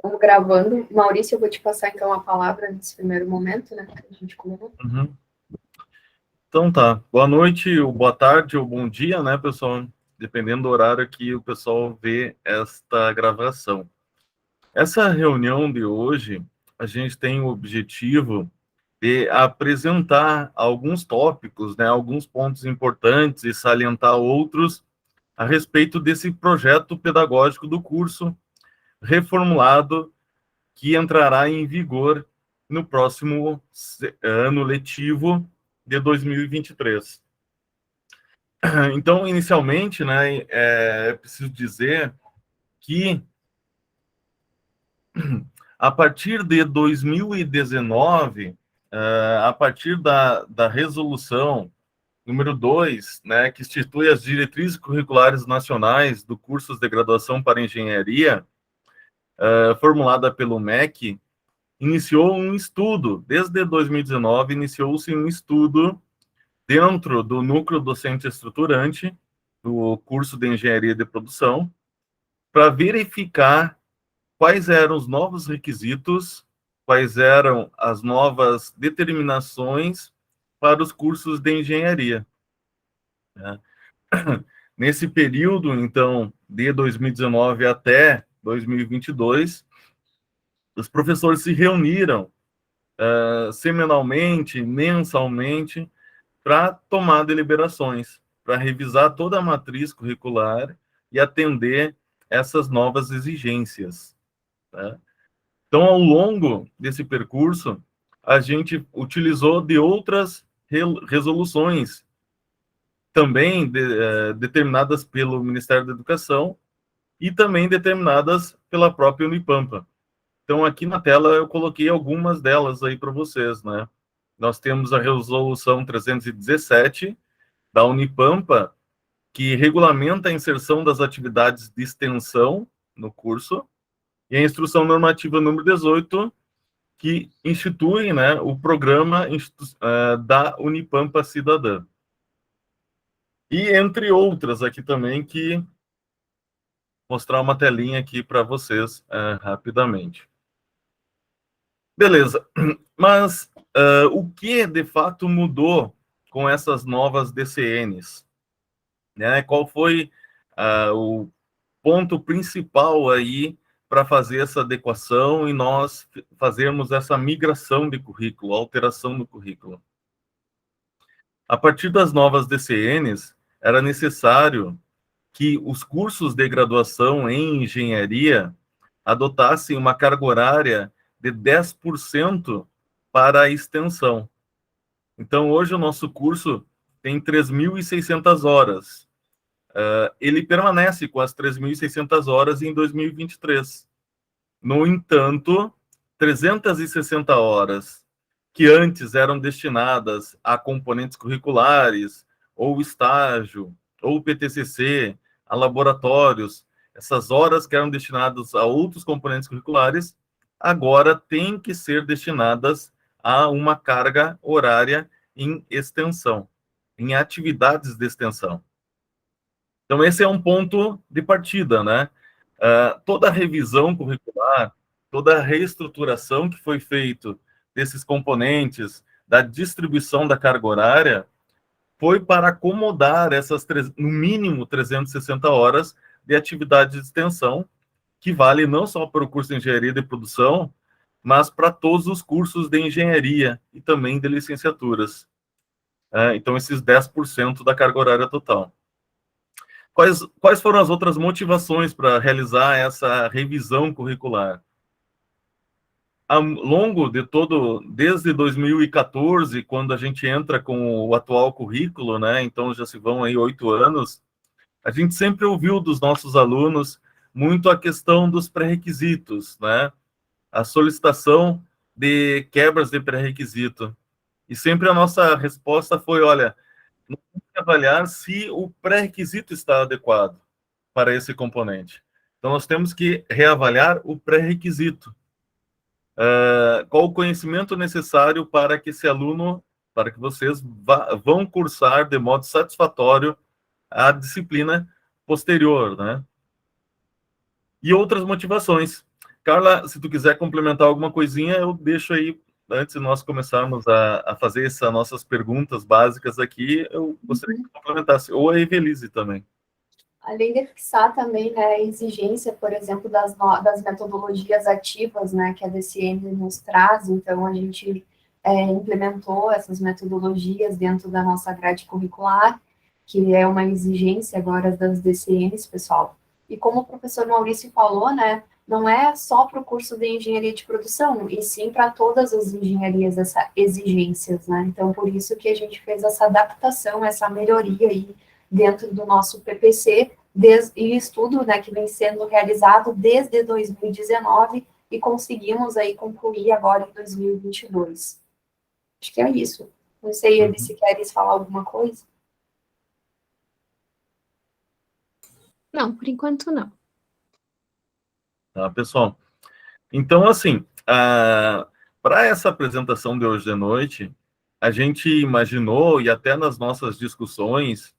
Estamos gravando. Maurício, eu vou te passar então a palavra nesse primeiro momento, né? Que a gente combinou. Uhum. Então tá. Boa noite, ou boa tarde, ou bom dia, né, pessoal? Dependendo do horário que o pessoal vê esta gravação. Essa reunião de hoje, a gente tem o objetivo de apresentar alguns tópicos, né, alguns pontos importantes e salientar outros a respeito desse projeto pedagógico do curso reformulado que entrará em vigor no próximo ano letivo de 2023. Então, inicialmente, né, é preciso dizer que a partir de 2019, a partir da resolução número 2, né, que institui as diretrizes curriculares nacionais do cursos de graduação para engenharia, formulada pelo MEC, iniciou um estudo, desde 2019, iniciou-se um estudo dentro do núcleo docente estruturante do curso de engenharia de produção, para verificar quais eram os novos requisitos, quais eram as novas determinações para os cursos de engenharia, né? Nesse período, então, de 2019 até 2022, os professores se reuniram semanalmente, mensalmente, para tomar deliberações, para revisar toda a matriz curricular e atender essas novas exigências, né? Então, ao longo desse percurso, a gente utilizou de outras resoluções, também determinadas pelo Ministério da Educação e também determinadas pela própria Unipampa. Então, aqui na tela eu coloquei algumas delas aí para vocês, né? Nós temos a resolução 317 da Unipampa, que regulamenta a inserção das atividades de extensão no curso, e a instrução normativa número 18, que institui, né, o programa da Unipampa Cidadã. E entre outras aqui também, que mostrar uma telinha aqui para vocês rapidamente. Beleza, mas o que de fato mudou com essas novas DCNs? Né? Qual foi o ponto principal aí para fazer essa adequação e nós fazermos essa migração de currículo, alteração do currículo? A partir das novas DCNs, era necessário que os cursos de graduação em engenharia adotassem uma carga horária de 10% para a extensão. Então, hoje o nosso curso tem 3.600 horas. Ele permanece com as 3.600 horas em 2023. No entanto, 360 horas que antes eram destinadas a componentes curriculares, ou estágio, ou PTCC, a laboratórios, essas horas que eram destinadas a outros componentes curriculares, agora têm que ser destinadas a uma carga horária em extensão, em atividades de extensão. Então, esse é um ponto de partida, né? Toda a revisão curricular, toda a reestruturação que foi feita desses componentes, da distribuição da carga horária, foi para acomodar essas, no mínimo, 360 horas de atividade de extensão, que vale não só para o curso de Engenharia de Produção, mas para todos os cursos de engenharia e também de licenciaturas. Então, esses 10% da carga horária total. Quais foram as outras motivações para realizar essa revisão curricular? Ao longo de desde 2014, quando a gente entra com o atual currículo, né, então já se vão aí 8 anos, a gente sempre ouviu dos nossos alunos muito a questão dos pré-requisitos, né, a solicitação de quebras de pré-requisito. E sempre a nossa resposta foi, olha, nós temos que avaliar se o pré-requisito está adequado para esse componente. Então, nós temos que reavaliar o pré-requisito. Qual o conhecimento necessário para que esse aluno, para que vocês vão cursar de modo satisfatório a disciplina posterior, né? E outras motivações. Carla, se tu quiser complementar alguma coisinha, eu deixo aí, antes de nós começarmos a fazer essas nossas perguntas básicas aqui, eu gostaria que tu complementasse, ou a Evelise também. Além de fixar também, né, a exigência, por exemplo, das metodologias ativas, né, que a DCM nos traz, então a gente implementou essas metodologias dentro da nossa grade curricular, que é uma exigência agora das DCMs, pessoal. E como o professor Maurício falou, né, não é só para o curso de engenharia de produção, e sim para todas as engenharias essas exigências, né, então por isso que a gente fez essa adaptação, essa melhoria aí dentro do nosso PPC, e estudo, né, que vem sendo realizado desde 2019 e conseguimos aí concluir agora em 2022. Acho que é isso. Não sei, Eli, se queres falar alguma coisa. Não, por enquanto não. Tá, pessoal? Então, assim, para essa apresentação de hoje de noite, a gente imaginou, e até nas nossas discussões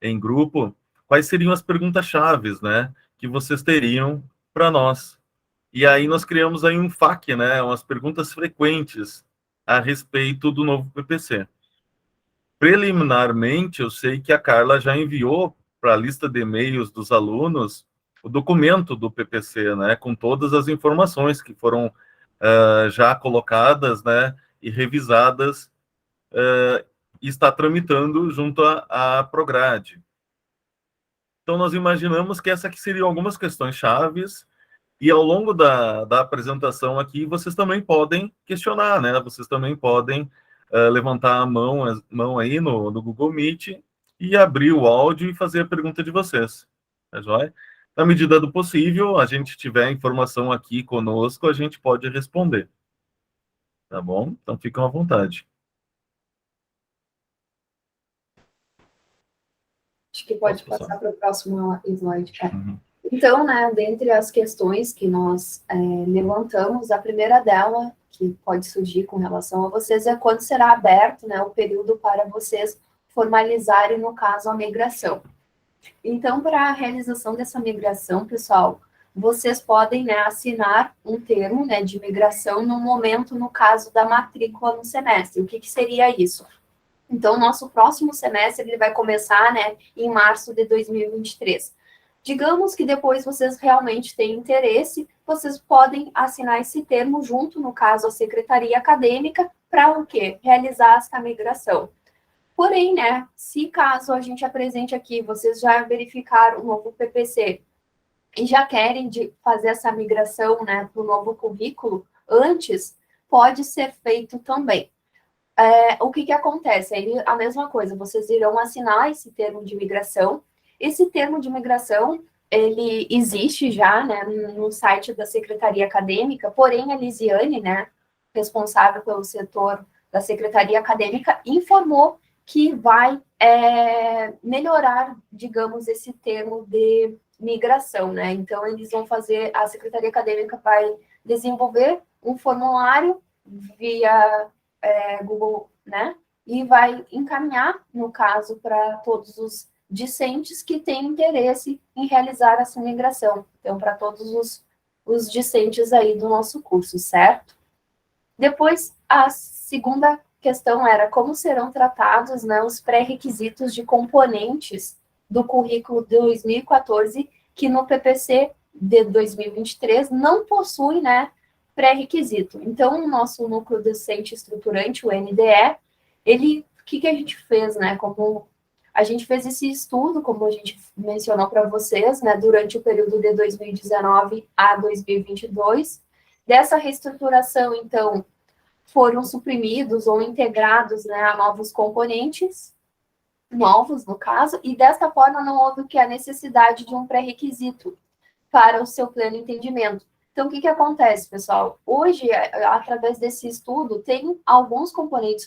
em grupo, quais seriam as perguntas-chave, né, que vocês teriam para nós. E aí nós criamos aí um FAQ, né, umas perguntas frequentes a respeito do novo PPC. Preliminarmente, eu sei que a Carla já enviou para a lista de e-mails dos alunos o documento do PPC, né, com todas as informações que foram já colocadas, né, e revisadas, e está tramitando junto à Prograde. Então, nós imaginamos que essa aqui seriam algumas questões chaves, e ao longo da apresentação aqui, vocês também podem questionar, né? Vocês também podem levantar a mão aí no Google Meet e abrir o áudio e fazer a pergunta de vocês. Tá joia? Na medida do possível, a gente tiver informação aqui conosco, a gente pode responder. Tá bom? Então, fiquem à vontade. Acho que pode passar para o próximo slide. Então, né, dentre as questões que nós levantamos, a primeira dela, que pode surgir com relação a vocês, é quando será aberto, né, o período para vocês formalizarem, no caso, a migração. Então, para a realização dessa migração, pessoal, vocês podem, né, assinar um termo, né, de migração no momento, no caso da matrícula no semestre. O que seria isso? Então, nosso próximo semestre ele vai começar, né, em março de 2023. Digamos que depois vocês realmente têm interesse, vocês podem assinar esse termo junto, no caso, a secretaria acadêmica, para o quê? Realizar essa migração. Porém, né, se caso a gente apresente aqui, vocês já verificaram o novo PPC e já querem fazer essa migração, né, para o novo currículo antes, pode ser feito também. O que acontece? A mesma coisa, vocês irão assinar esse termo de migração. Esse termo de migração, ele existe já, né, no site da Secretaria Acadêmica, porém a Lisiane, né, responsável pelo setor da Secretaria Acadêmica, informou que vai melhorar, digamos, esse termo de migração, né? Então, eles vão fazer, a Secretaria Acadêmica vai desenvolver um formulário via Google, né? E vai encaminhar, no caso, para todos os discentes que têm interesse em realizar essa migração. Então, para todos os discentes aí do nosso curso, certo? Depois, a segunda questão era como serão tratados, né, os pré-requisitos de componentes do currículo de 2014, que no PPC de 2023 não possui, né, pré-requisito. Então, o nosso núcleo docente estruturante, o NDE, o que a gente fez, né, como a gente fez esse estudo, como a gente mencionou para vocês, né, durante o período de 2019 a 2022. Dessa reestruturação, então, foram suprimidos ou integrados, né, a novos componentes, novos no caso, e desta forma não houve que a necessidade de um pré-requisito para o seu pleno entendimento. Então, o que acontece, pessoal? Hoje, através desse estudo, tem alguns componentes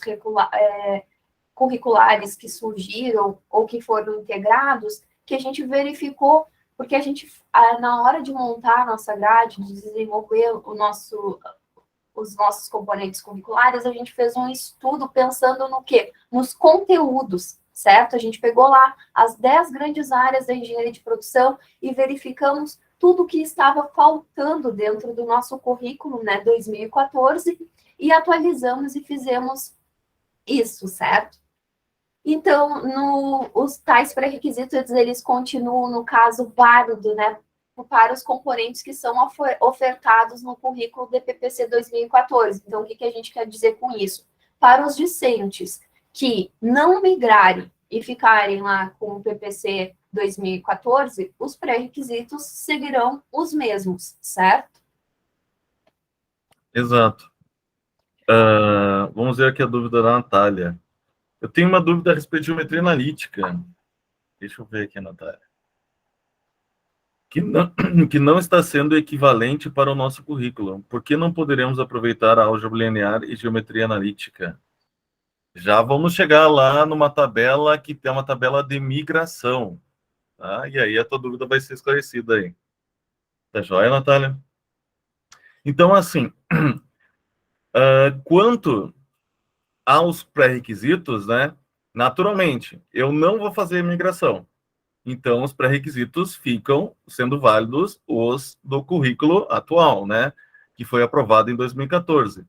curriculares que surgiram ou que foram integrados, que a gente verificou, porque a gente, na hora de montar a nossa grade, de desenvolver os nossos componentes curriculares, a gente fez um estudo pensando no quê? Nos conteúdos, certo? A gente pegou lá as 10 grandes áreas da engenharia de produção e verificamos tudo que estava faltando dentro do nosso currículo, né, 2014, e atualizamos e fizemos isso, certo? Então, os tais pré-requisitos, eles continuam, no caso, válido, né, para os componentes que são ofertados no currículo DPPC 2014. Então, o que a gente quer dizer com isso? Para os discentes que não migrarem e ficarem lá com o PPC 2014, os pré-requisitos seguirão os mesmos, certo? Exato. Vamos ver aqui a dúvida da Natália. Eu tenho uma dúvida a respeito de geometria analítica. Deixa eu ver aqui, Natália. Que não está sendo equivalente para o nosso currículo. Por que não poderemos aproveitar a álgebra linear e geometria analítica? Já vamos chegar lá numa tabela que tem uma tabela de migração. Tá? E aí a tua dúvida vai ser esclarecida aí. Tá joia, Natália? Então, assim, quanto aos pré-requisitos, né? Naturalmente, eu não vou fazer migração. Então, os pré-requisitos ficam sendo válidos os do currículo atual, né? Que foi aprovado em 2014.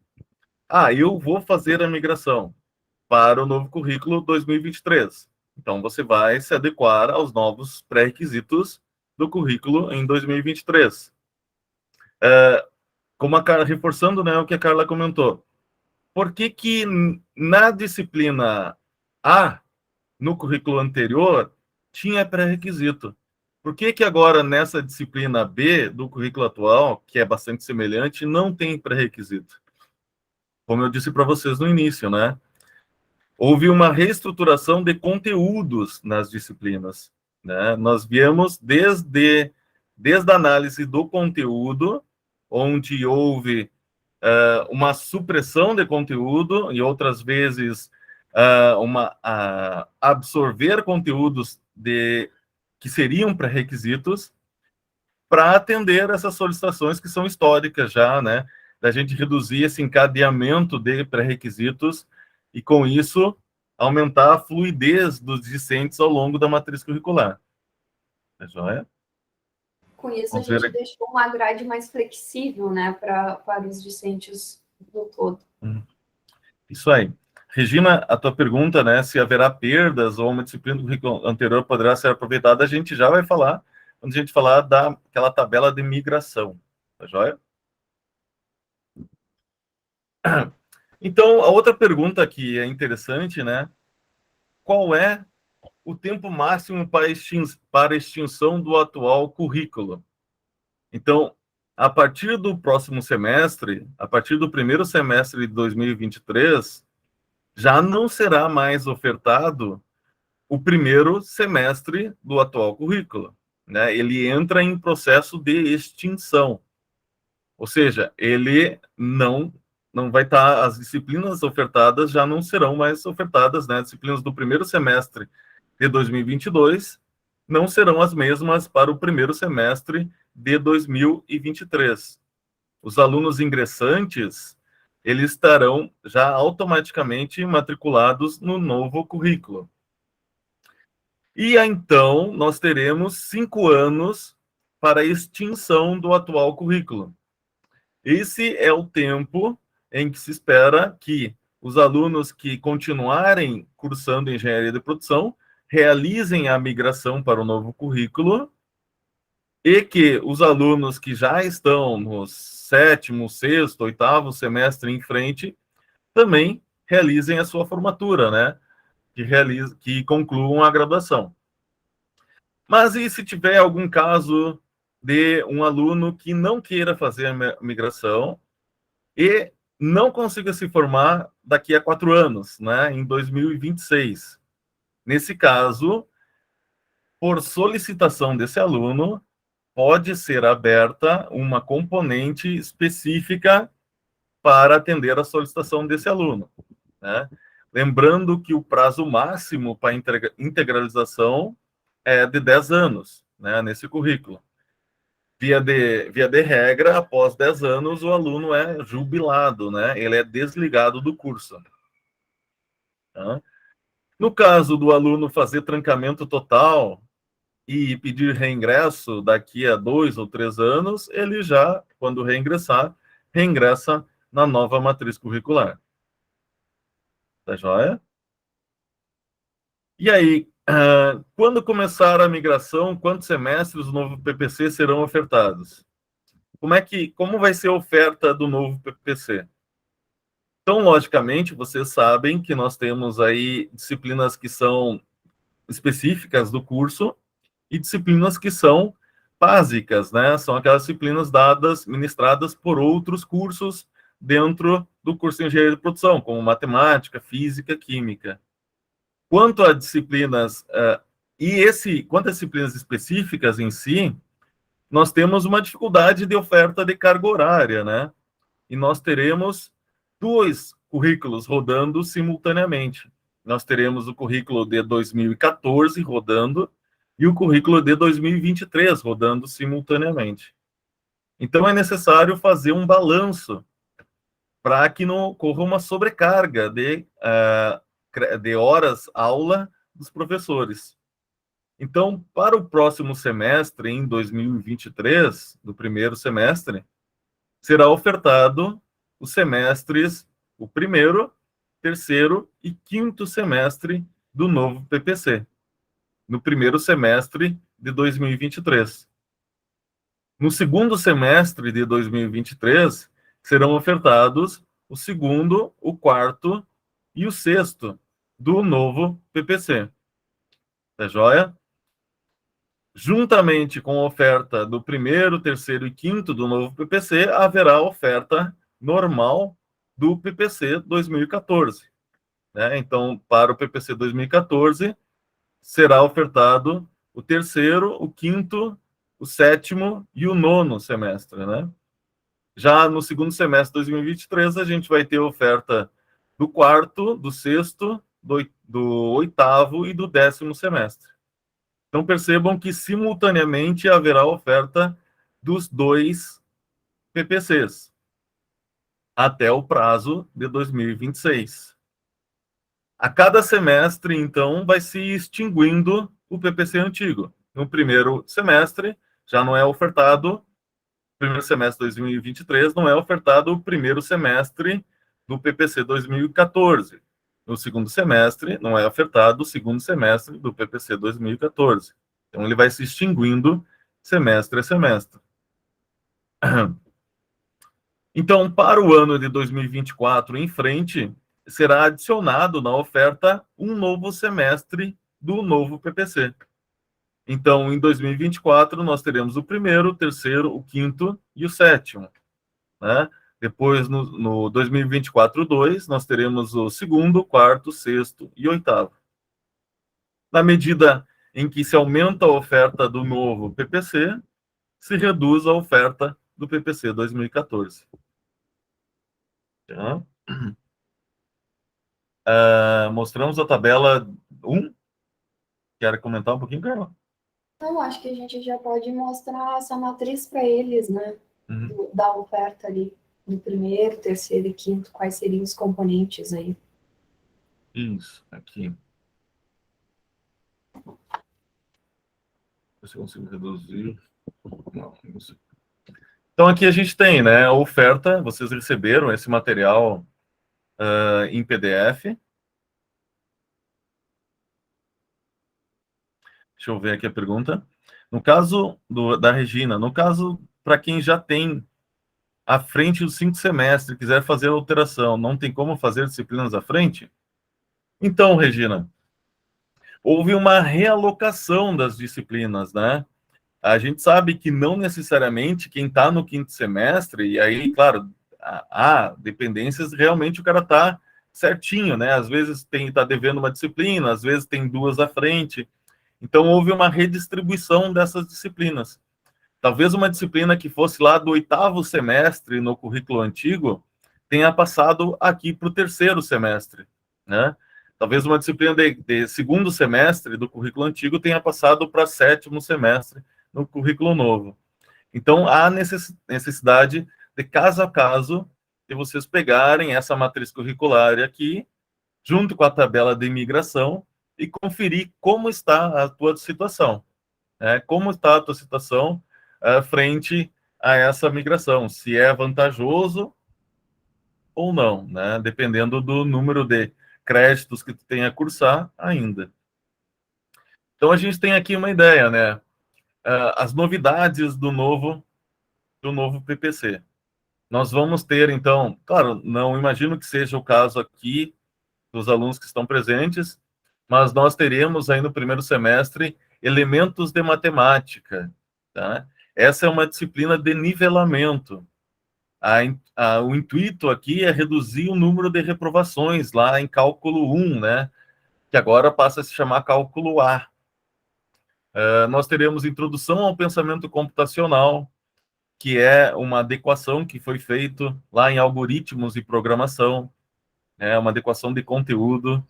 Eu vou fazer a migração para o novo currículo 2023. Então, você vai se adequar aos novos pré-requisitos do currículo em 2023. Reforçando, né, o que a Carla comentou. Por que na disciplina A, no currículo anterior, tinha pré-requisito? Por que agora, nessa disciplina B do currículo atual, que é bastante semelhante, não tem pré-requisito? Como eu disse para vocês no início, né? Houve uma reestruturação de conteúdos nas disciplinas, né? Nós viemos desde a análise do conteúdo, onde houve uma supressão de conteúdo e outras vezes absorver conteúdos que seriam pré-requisitos para atender essas solicitações que são históricas já, né? Da gente reduzir esse encadeamento de pré-requisitos e, com isso, aumentar a fluidez dos discentes ao longo da matriz curricular. É joia? Com isso, a gente deixou uma grade mais flexível, né, para os discentes do todo. Isso aí. Regina, a tua pergunta, né, se haverá perdas ou uma disciplina do currículo anterior poderá ser aproveitada, a gente já vai falar quando a gente falar daquela tabela de migração. Tá joia? Então, a outra pergunta que é interessante, né? Qual é o tempo máximo para extinção do atual currículo? Então, a partir do próximo semestre, a partir do primeiro semestre de 2023, já não será mais ofertado o primeiro semestre do atual currículo, né? Ele entra em processo de extinção. Ou seja, ele não vai estar, as disciplinas ofertadas já não serão mais ofertadas, né? As disciplinas do primeiro semestre de 2022 não serão as mesmas para o primeiro semestre de 2023. Os alunos ingressantes, eles estarão já automaticamente matriculados no novo currículo. E então, nós teremos 5 anos para a extinção do atual currículo. Esse é o tempo em que se espera que os alunos que continuarem cursando engenharia de produção realizem a migração para o novo currículo e que os alunos que já estão no 7º, 6º, 8º semestre em frente também realizem a sua formatura, né? Que concluam a graduação. Mas e se tiver algum caso de um aluno que não queira fazer a migração e não consiga se formar daqui a 4 anos, né, em 2026? Nesse caso, por solicitação desse aluno, pode ser aberta uma componente específica para atender a solicitação desse aluno, né? Lembrando que o prazo máximo para integralização é de 10 anos, né, nesse currículo. Via de regra, após 10 anos, o aluno é jubilado, né? Ele é desligado do curso. Tá? No caso do aluno fazer trancamento total e pedir reingresso daqui a 2 ou 3 anos, ele já, quando reingressar, reingressa na nova matriz curricular. Tá joia? E aí, quando começar a migração, quantos semestres do novo PPC serão ofertados? Como vai ser a oferta do novo PPC? Então, logicamente, vocês sabem que nós temos aí disciplinas que são específicas do curso e disciplinas que são básicas, né? São aquelas disciplinas ministradas por outros cursos dentro do curso de engenharia de produção, como matemática, física, química. Quanto a disciplinas quanto a disciplinas específicas em si, nós temos uma dificuldade de oferta de carga horária, né? E nós teremos 2 currículos rodando simultaneamente. Nós teremos o currículo de 2014 rodando e o currículo de 2023 rodando simultaneamente. Então, é necessário fazer um balanço para que não ocorra uma sobrecarga de horas aula dos professores. Então, para o próximo semestre, em 2023, do primeiro semestre, será ofertado os semestres, o primeiro, terceiro e quinto semestre do novo PPC, no primeiro semestre de 2023. No segundo semestre de 2023, serão ofertados o segundo, o quarto e o sexto do novo PPC. Tá joia? Juntamente com a oferta do primeiro, terceiro e quinto do novo PPC, haverá a oferta normal do PPC 2014. Né? Então, para o PPC 2014, será ofertado o terceiro, o quinto, o sétimo e o nono semestre. Né? Já no segundo semestre de 2023, a gente vai ter a oferta do quarto, do sexto, do oitavo e do 10º semestre. Então, percebam que, simultaneamente, haverá oferta dos 2 PPCs, até o prazo de 2026. A cada semestre, então, vai se extinguindo o PPC antigo. No primeiro semestre, já não é ofertado, primeiro semestre de 2023, não é ofertado o primeiro semestre do PPC 2014. No segundo semestre, não é ofertado o segundo semestre do PPC 2014. Então, ele vai se extinguindo semestre a semestre. Então, para o ano de 2024 em frente, será adicionado na oferta um novo semestre do novo PPC. Então, em 2024, nós teremos o primeiro, o terceiro, o quinto e o sétimo. Né? Depois, no 2024-2, nós teremos o segundo, quarto, sexto e oitavo. Na medida em que se aumenta a oferta do novo PPC, se reduz a oferta do PPC 2014. Tá? Mostramos a tabela 1. Quer comentar um pouquinho, Carla? Então, acho que a gente já pode mostrar essa matriz para eles, né? Da oferta ali, do primeiro, terceiro e quinto, quais seriam os componentes aí. Isso, aqui. Se eu consigo reduzir. Não sei. Então, aqui a gente tem, né, a oferta. Vocês receberam esse material em PDF. Deixa eu ver aqui a pergunta. No caso da Regina, no caso, para quem já tem à frente os 5 semestres, quiser fazer a alteração, não tem como fazer disciplinas à frente? Então, Regina, houve uma realocação das disciplinas, né? A gente sabe que não necessariamente quem está no 5º semestre, e aí, claro, há dependências, realmente o cara está certinho, né? Às vezes está devendo uma disciplina, às vezes tem 2 à frente. Então, houve uma redistribuição dessas disciplinas. Talvez uma disciplina que fosse lá do 8º semestre no currículo antigo tenha passado aqui para o 3º semestre, né? Talvez uma disciplina de 2º semestre do currículo antigo tenha passado para 7º semestre no currículo novo. Então, há necessidade de caso a caso de vocês pegarem essa matriz curricular aqui, junto com a tabela de imigração, e conferir como está a tua situação. Como está a tua situação frente a essa migração? Se é vantajoso ou não, né? Dependendo do número de créditos que tu tem a cursar ainda. Então, a gente tem aqui uma ideia, né? As novidades do novo PPC. Nós vamos ter, então, claro, não imagino que seja o caso aqui dos alunos que estão presentes, mas nós teremos aí no primeiro semestre elementos de matemática, tá? Essa é uma disciplina de nivelamento. O intuito aqui é reduzir o número de reprovações lá em cálculo 1, né? Que agora passa a se chamar cálculo A. Nós teremos introdução ao pensamento computacional, que é uma adequação que foi feita lá em algoritmos e programação, uma adequação de conteúdo.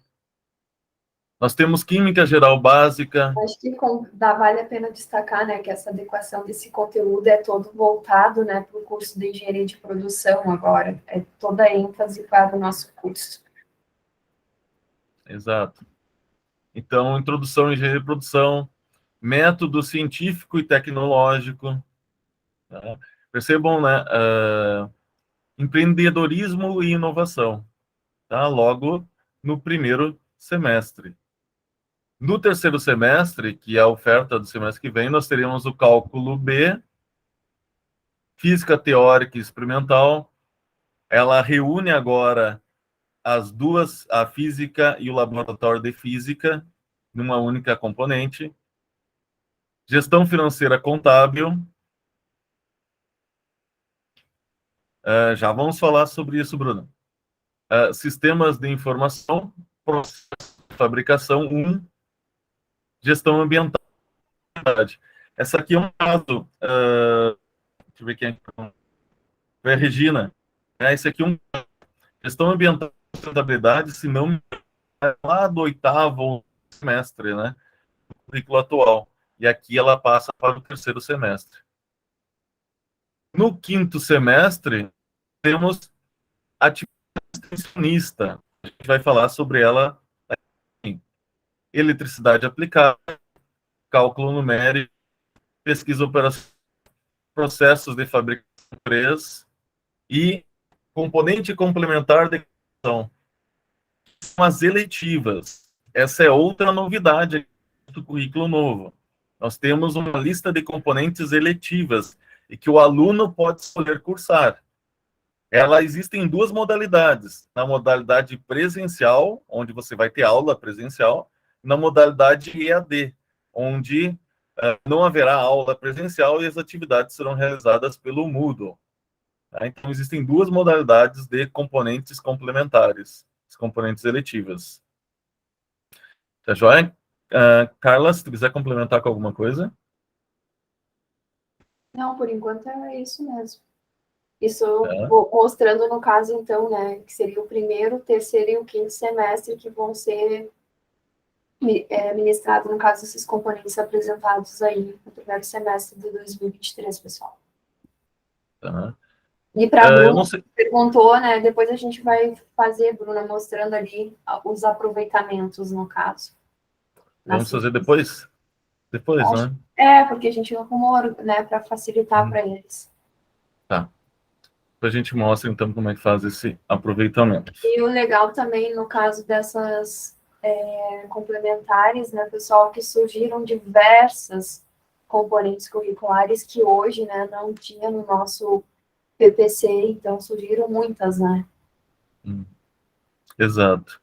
Nós temos química geral básica. Acho que vale a pena destacar, né, que essa adequação desse conteúdo é todo voltado, né, para o curso de engenharia de produção agora. É toda a ênfase para o nosso curso. Exato. Então, introdução em engenharia de produção, método científico e tecnológico. Tá? Percebam, né? Empreendedorismo e inovação. Tá? Logo no primeiro semestre. No terceiro semestre, que é a oferta do semestre que vem, nós teremos o cálculo B, física teórica e experimental. Ela reúne agora as duas, a física e o laboratório de física, numa única componente. Gestão financeira contábil. Já vamos falar sobre isso, Bruno. Sistemas de informação, processo de fabricação 1, gestão ambiental. Essa aqui é um caso. Deixa eu ver quem é. Foi a Regina. Esse aqui é um gestão ambiental e sustentabilidade, se não lá do 8º semestre, né? Do currículo atual. E aqui ela passa para o terceiro semestre. No 5º semestre, temos atividade extensionista. A gente vai falar sobre ela aqui. Eletricidade aplicada, cálculo numérico, pesquisa operacional, processos de fabricação de empresas e componente complementar de criação. São as eletivas. Essa é outra novidade do currículo novo. Nós temos uma lista de componentes eletivas e que o aluno pode escolher cursar. Existem duas modalidades. Na modalidade presencial, onde você vai ter aula presencial, e na modalidade EAD, onde não haverá aula presencial e as atividades serão realizadas pelo Moodle. Tá? Então, existem duas modalidades de componentes complementares, as componentes eletivas. Tá joia? Carla, se tu quiser complementar com alguma coisa? Não, por enquanto é isso mesmo. Isso mostrando, no caso, então, né, que seria o primeiro, o terceiro e o 5º semestre que vão ser ministrados, no caso, esses componentes apresentados aí no primeiro semestre de 2023, pessoal. Tá. E para a Bruna, perguntou, né, depois a gente vai fazer, Bruna, mostrando ali os aproveitamentos, no caso. Vamos fazer depois? Depois, né? Porque a gente arrumou, né, para facilitar para eles. Tá. A gente mostra, então, como é que faz esse aproveitamento. E o legal também, no caso dessas complementares, né, pessoal, que surgiram diversas componentes curriculares que hoje, né, não tinha no nosso PPC, então surgiram muitas, né? Exato.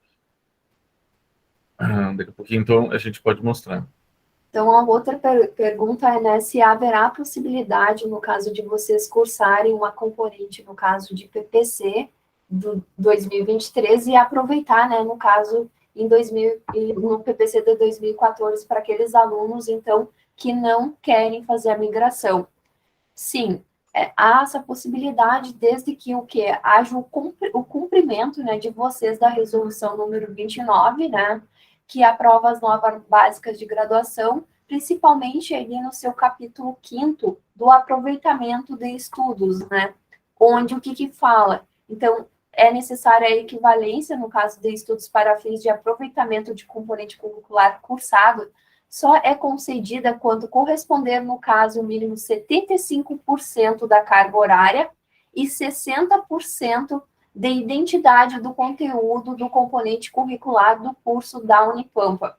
Daqui a pouquinho, então, a gente pode mostrar. Então, a outra pergunta é, né, se haverá possibilidade, no caso de vocês cursarem uma componente, no caso de PPC, do 2023, e aproveitar, né, no caso, no PPC de 2014, para aqueles alunos, então, que não querem fazer a migração. Sim, há essa possibilidade, desde que haja o cumprimento, né, de vocês da resolução número 29, né, que aprova as normas básicas de graduação, principalmente ali no seu capítulo 5º do aproveitamento de estudos, né, onde o que fala? Então, é necessária a equivalência, no caso de estudos para fins de aproveitamento de componente curricular cursado só é concedida quando corresponder, no caso, o mínimo 75% da carga horária e 60% de identidade do conteúdo do componente curricular do curso da Unipampa,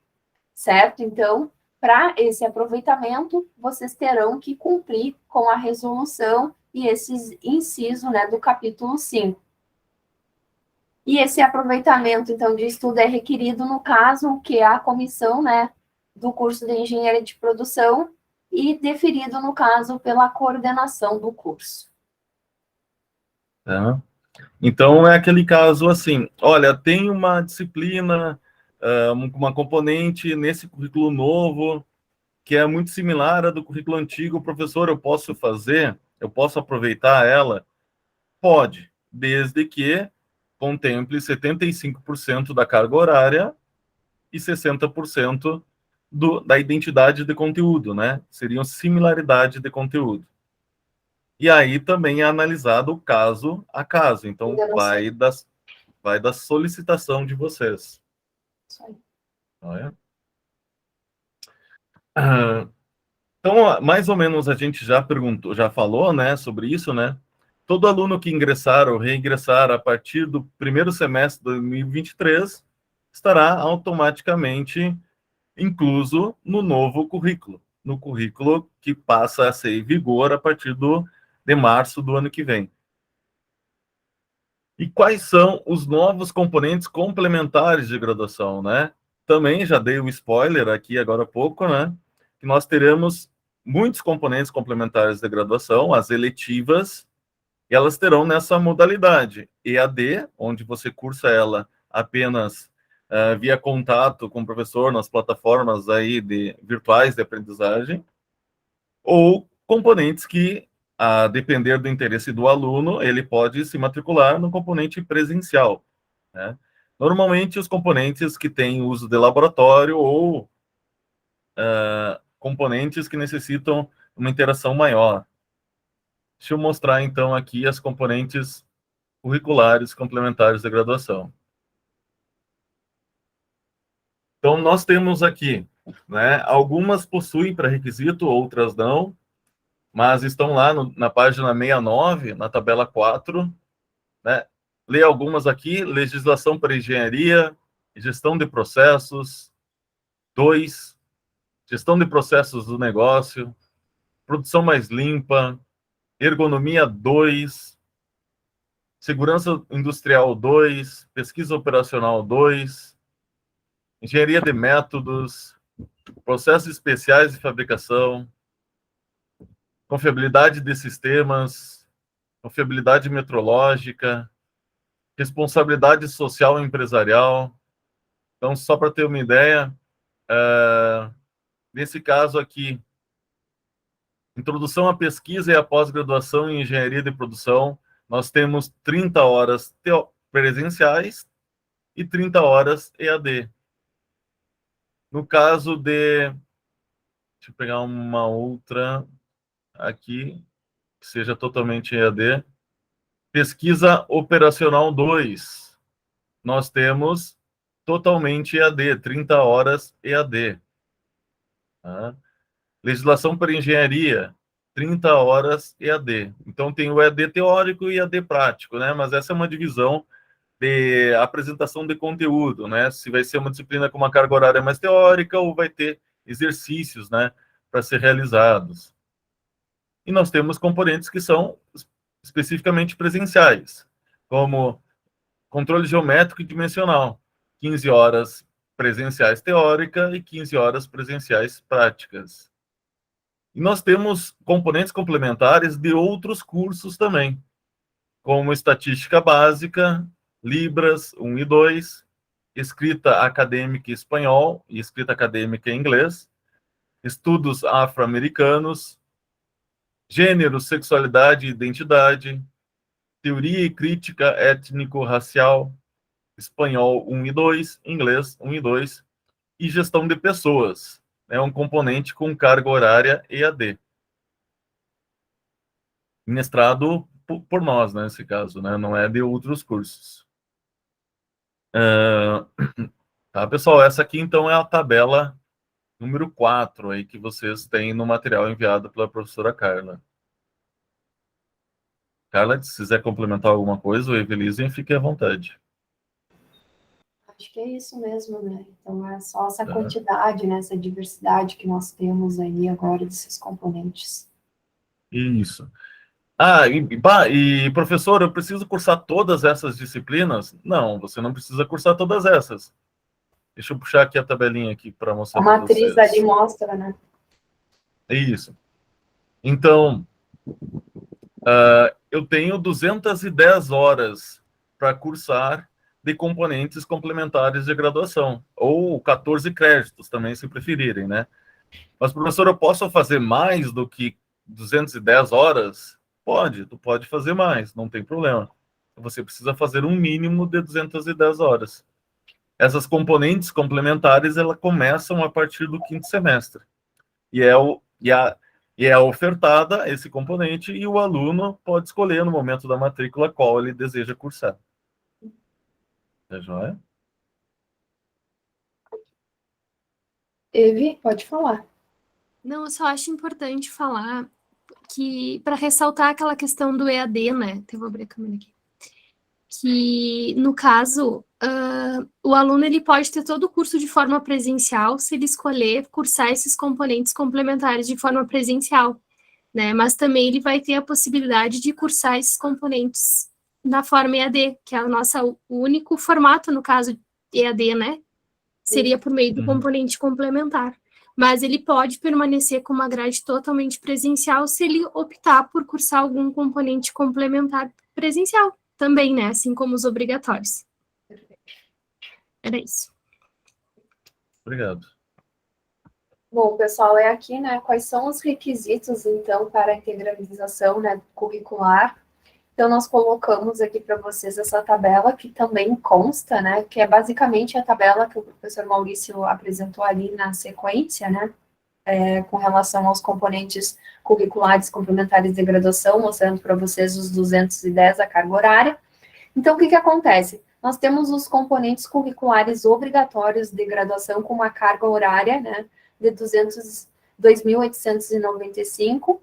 certo? Então, para esse aproveitamento, vocês terão que cumprir com a resolução e esses incisos, né, do capítulo 5. E esse aproveitamento, então, de estudo é requerido, no caso, que é a comissão, né, do curso de Engenharia de Produção e deferido, no caso, pela coordenação do curso. Tá? Então, é aquele caso assim, olha, tem uma disciplina, uma componente nesse currículo novo, que é muito similar à do currículo antigo, professor, eu posso fazer? Eu posso aproveitar ela? Pode, desde que contemple 75% da carga horária e 60% da identidade de conteúdo, né? Seriam similaridade de conteúdo. E aí também é analisado caso a caso. Então, vai da solicitação de vocês. Isso aí. Então, mais ou menos a gente já perguntou, já falou, né, sobre isso, né? Todo aluno que ingressar ou reingressar a partir do primeiro semestre de 2023 estará automaticamente incluso no novo currículo, no currículo que passa a ser em vigor a partir de março do ano que vem. E quais são os novos componentes complementares de graduação, né? Também já dei um spoiler aqui agora há pouco, né? Que nós teremos muitos componentes complementares de graduação, as eletivas, e elas terão nessa modalidade EAD, onde você cursa ela apenas via contato com o professor nas plataformas aí virtuais de aprendizagem, ou componentes que, a depender do interesse do aluno, ele pode se matricular no componente presencial, né? Normalmente, os componentes que têm uso de laboratório ou componentes que necessitam uma interação maior. Deixa eu mostrar, então, aqui as componentes curriculares complementares da graduação. Então, nós temos aqui, né, algumas possuem pré-requisito, outras não, mas estão lá na página 69, na tabela 4, né? Lê algumas aqui: legislação para engenharia, gestão de processos, 2, gestão de processos do negócio, produção mais limpa, ergonomia 2, segurança industrial 2, pesquisa operacional 2, engenharia de métodos, processos especiais de fabricação, confiabilidade de sistemas, confiabilidade metrológica, responsabilidade social e empresarial. Então, só para ter uma ideia, nesse caso aqui, introdução à pesquisa e à pós-graduação em engenharia de produção, nós temos 30 horas presenciais e 30 horas EAD. No caso de... Deixa eu pegar uma outra aqui, que seja totalmente EAD. Pesquisa operacional 2. Nós temos totalmente EAD, 30 horas EAD. Tá? Legislação para engenharia, 30 horas EAD. Então, tem o EAD teórico e EAD prático, né? Mas essa é uma divisão de apresentação de conteúdo, né? Se vai ser uma disciplina com uma carga horária mais teórica ou vai ter exercícios, né, para ser realizados. E nós temos componentes que são especificamente presenciais, como controle geométrico e dimensional, 15 horas presenciais teórica e 15 horas presenciais práticas. E nós temos componentes complementares de outros cursos também, como estatística básica, Libras 1 e 2, escrita acadêmica em espanhol e escrita acadêmica em inglês, estudos afro-americanos, gênero, sexualidade e identidade, teoria e crítica étnico-racial, espanhol 1 e 2, inglês 1 e 2, e gestão de pessoas, é um componente com carga horária EAD. Mestrado por nós, né, nesse caso, né, não é de outros cursos. Tá, pessoal, essa aqui, então, é a tabela número 4 aí que vocês têm no material enviado pela professora Carla. Carla, se quiser complementar alguma coisa, o Evelise, fique à vontade. Acho que é isso mesmo, né? Então, é só essa quantidade, né? Essa diversidade que nós temos aí agora desses componentes. Isso. Professor, eu preciso cursar todas essas disciplinas? Não, você não precisa cursar todas essas. Deixa eu puxar aqui a tabelinha aqui para mostrar para vocês. A matriz ali mostra, né? Isso. Então, eu tenho 210 horas para cursar de componentes complementares de graduação, ou 14 créditos também, se preferirem, né? Mas, professor, eu posso fazer mais do que 210 horas? Pode, tu pode fazer mais, não tem problema. Você precisa fazer um mínimo de 210 horas. Essas componentes complementares, elas começam a partir do 5º semestre. E é ofertada esse componente e o aluno pode escolher no momento da matrícula qual ele deseja cursar. Tá joia? Evi, pode falar. Não, eu só acho importante falar que, para ressaltar aquela questão do EAD, né? Então, eu vou abrir a câmera aqui. Que, no caso, o aluno ele pode ter todo o curso de forma presencial se ele escolher cursar esses componentes complementares de forma presencial, né? Mas também ele vai ter a possibilidade de cursar esses componentes na forma EAD, que é o único formato, no caso, EAD, né? Seria por meio do componente complementar. Mas ele pode permanecer com uma grade totalmente presencial se ele optar por cursar algum componente complementar presencial também, né? Assim como os obrigatórios. Era isso. Obrigado. Bom, pessoal, é aqui, né? Quais são os requisitos, então, para a integralização, né, curricular? Então, nós colocamos aqui para vocês essa tabela que também consta, né? Que é basicamente a tabela que o professor Maurício apresentou ali na sequência, né? Com relação aos componentes curriculares complementares de graduação, mostrando para vocês os 210 a carga horária. Então, o que acontece? Nós temos os componentes curriculares obrigatórios de graduação com uma carga horária, né, de 2.895.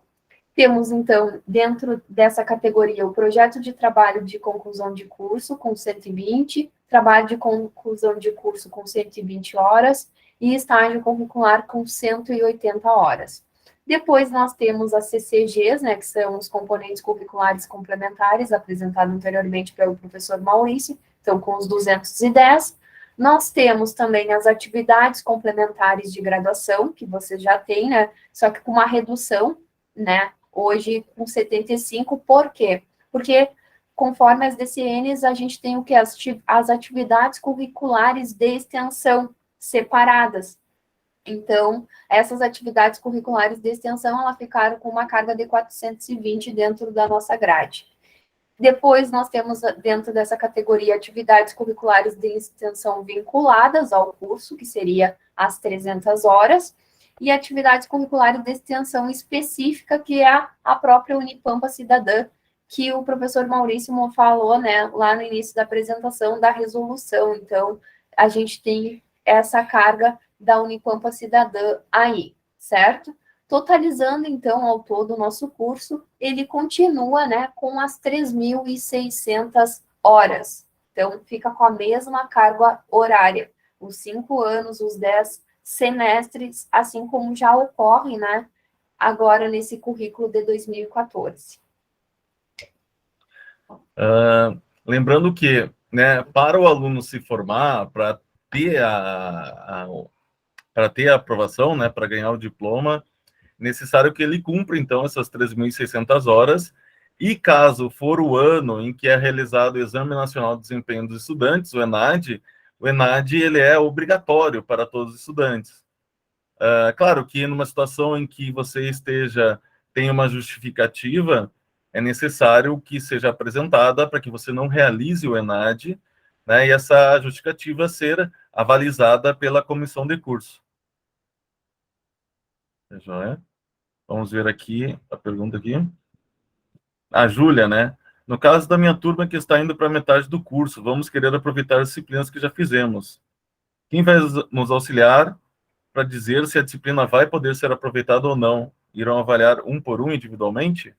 Temos, então, dentro dessa categoria, o projeto de trabalho de conclusão de curso, com 120, trabalho de conclusão de curso com 120 horas, e estágio curricular com 180 horas. Depois, nós temos as CCGs, né, que são os componentes curriculares complementares, apresentado anteriormente pelo professor Maurício, então, com os 210. Nós temos também as atividades complementares de graduação, que você já tem, né, só que com uma redução, né, hoje com 75, por quê? Porque, conforme as DCNs, a gente tem o que? As atividades curriculares de extensão separadas. Então, essas atividades curriculares de extensão, elas ficaram com uma carga de 420 dentro da nossa grade. Depois, nós temos dentro dessa categoria atividades curriculares de extensão vinculadas ao curso, que seria as 300 horas, e atividades curriculares de extensão específica, que é a própria Unipampa Cidadã, que o professor Maurício falou, né, lá no início da apresentação da resolução. Então, a gente tem essa carga da Unipampa Cidadã aí, certo? Totalizando, então, ao todo o nosso curso, ele continua, né, com as 3.600 horas. Então, fica com a mesma carga horária, os 5 anos, os 10 semestres, assim como já ocorre, né, agora nesse currículo de 2014. Lembrando que, né, para o aluno se formar, para ter para ter a aprovação, né, para ganhar o diploma, necessário que ele cumpra, então, essas 3.600 horas, e caso for o ano em que é realizado o Exame Nacional de Desempenho dos Estudantes, o ENAD, ele é obrigatório para todos os estudantes. Claro que numa situação em que você tem uma justificativa, é necessário que seja apresentada para que você não realize o ENAD, né, e essa justificativa ser avalizada pela comissão de curso. Joia? Vamos ver aqui a pergunta aqui. A Júlia, né? No caso da minha turma que está indo para metade do curso, vamos querer aproveitar as disciplinas que já fizemos. Quem vai nos auxiliar para dizer se a disciplina vai poder ser aproveitada ou não? Irão avaliar um por um individualmente?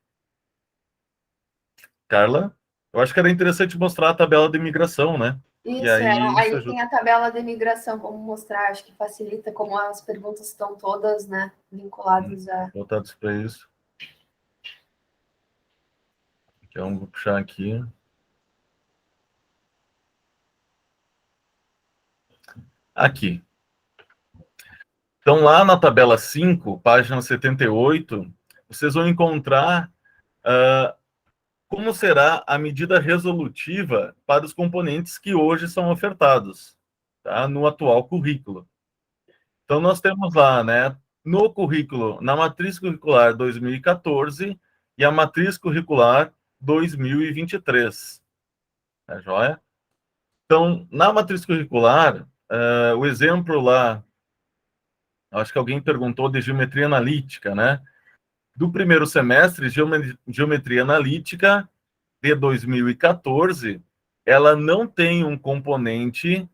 Carla? Eu acho que era interessante mostrar a tabela de imigração, né? Isso, E aí isso aí ajuda. tem a tabela de imigração, vamos mostrar, acho que facilita, como as perguntas estão todas, né, vinculadas a... Voltados para isso. Então, vou puxar aqui. Aqui. Então, lá na tabela 5, página 78, vocês vão encontrar como será a medida resolutiva para os componentes que hoje são ofertados, tá? No atual currículo. Então, nós temos lá, né, no currículo, na matriz curricular 2014 e a matriz curricular 2023. Tá joia? Então, na matriz curricular, o exemplo lá, acho que alguém perguntou de geometria analítica, né? Do primeiro semestre, geometria analítica de 2014, ela não tem um componente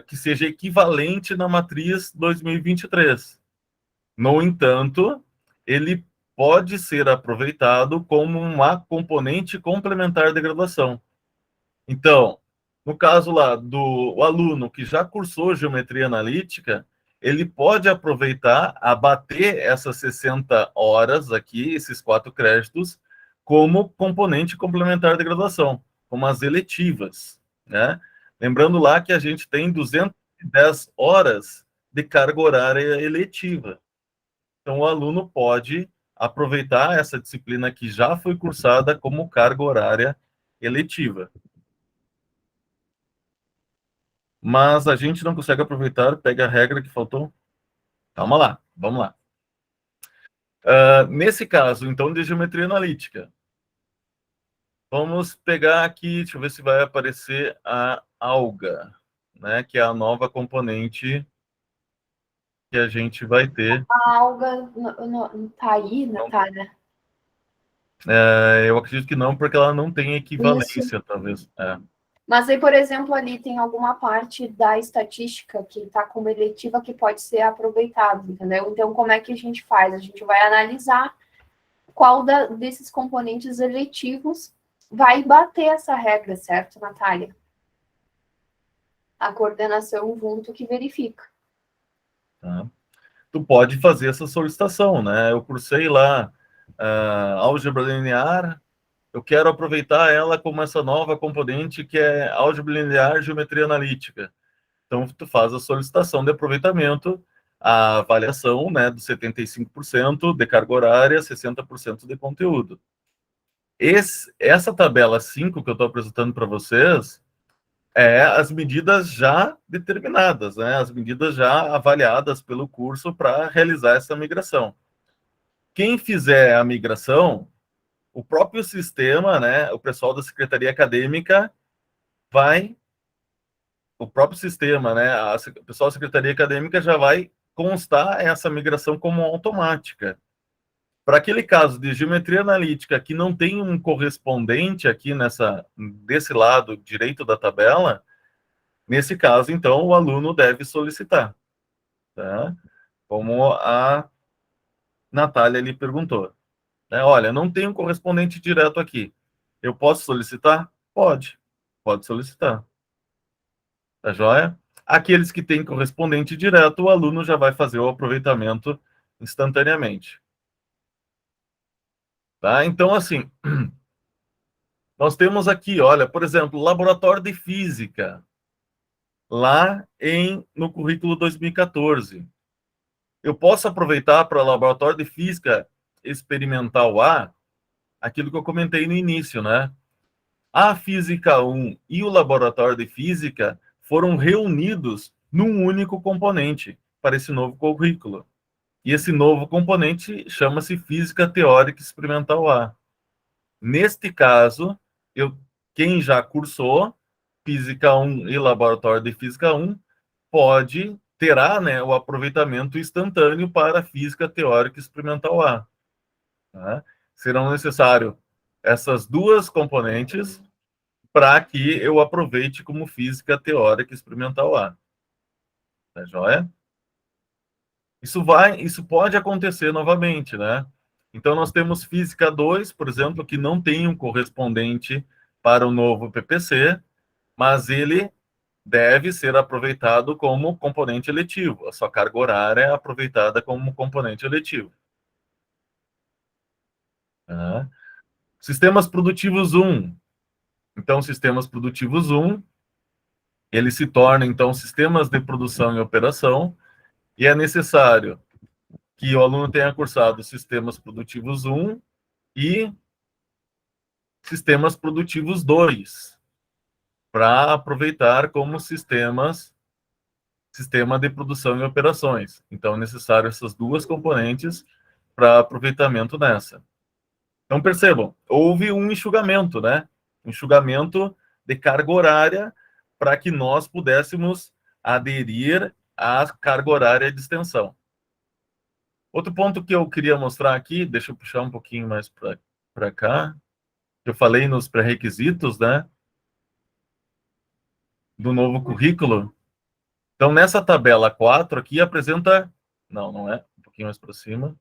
que seja equivalente na matriz 2023. No entanto, ele pode ser aproveitado como uma componente complementar de graduação. Então, no caso lá do aluno que já cursou geometria analítica, ele pode aproveitar, abater essas 60 horas aqui, esses 4 créditos, como componente complementar de graduação, como as eletivas, né? Lembrando lá que a gente tem 210 horas de carga horária eletiva. Então, o aluno pode aproveitar essa disciplina que já foi cursada como carga horária eletiva. Mas a gente não consegue aproveitar, pega a regra que faltou. Calma lá, vamos lá. Nesse caso, então, de geometria analítica, vamos pegar aqui, deixa eu ver se vai aparecer a alga, né, que é a nova componente que a gente vai ter. A alga não tá aí, Natália? Eu acredito que não, porque ela não tem equivalência, Isso. talvez. Mas aí, por exemplo, ali tem alguma parte da estatística que está como eletiva que pode ser aproveitado, entendeu? Então, como é que a gente faz? A gente vai analisar qual desses componentes eletivos vai bater essa regra, certo, Natália? A coordenação junto que verifica. Tá? Tu pode fazer essa solicitação, né? Eu cursei lá álgebra linear, eu quero aproveitar ela como essa nova componente que é álgebra linear, geometria analítica. Então, tu faz a solicitação de aproveitamento, a avaliação, né, dos 75% de carga horária, 60% de conteúdo. Essa tabela 5 que eu estou apresentando para vocês é as medidas já determinadas, né, as medidas já avaliadas pelo curso para realizar essa migração. Quem fizer a migração, o próprio sistema, né, o pessoal da Secretaria Acadêmica o próprio sistema, né, o pessoal da Secretaria Acadêmica já vai constar essa migração como automática. Para aquele caso de geometria analítica que não tem um correspondente aqui desse lado direito da tabela, nesse caso, então, o aluno deve solicitar, tá? Como a Natália lhe perguntou. Né? Olha, não tem um correspondente direto aqui. Eu posso solicitar? Pode solicitar. Tá joia? Aqueles que têm correspondente direto, o aluno já vai fazer o aproveitamento instantaneamente. Tá? Então, assim, nós temos aqui, olha, por exemplo, laboratório de física, lá no currículo 2014. Eu posso aproveitar para o laboratório de física experimental A, aquilo que eu comentei no início, né? A Física 1 e o Laboratório de Física foram reunidos num único componente para esse novo currículo. E esse novo componente chama-se Física Teórica Experimental A. Neste caso, quem já cursou Física 1 e Laboratório de Física 1 terá, né, o aproveitamento instantâneo para Física Teórica Experimental A. Tá? Serão necessários essas duas componentes para que eu aproveite como física teórica experimental A. Tá joia? Isso pode acontecer novamente, né? Então, nós temos Física 2, por exemplo, que não tem um correspondente para o novo PPC, mas ele deve ser aproveitado como componente eletivo. A sua carga horária é aproveitada como componente eletivo. Tá? Sistemas produtivos 1. Então, sistemas produtivos 1, ele se torna, então, sistemas de produção e operação, e é necessário que o aluno tenha cursado sistemas produtivos 1 e sistemas produtivos 2, para aproveitar como sistema de produção e operações. Então, é necessário essas duas componentes para aproveitamento nessa. Então, percebam, houve um enxugamento, né? Um enxugamento de carga horária para que nós pudéssemos aderir à carga horária de extensão. Outro ponto que eu queria mostrar aqui, deixa eu puxar um pouquinho mais para cá, eu falei nos pré-requisitos, né? Do novo currículo. Então, nessa tabela 4 aqui apresenta... Não é. Um pouquinho mais para cima.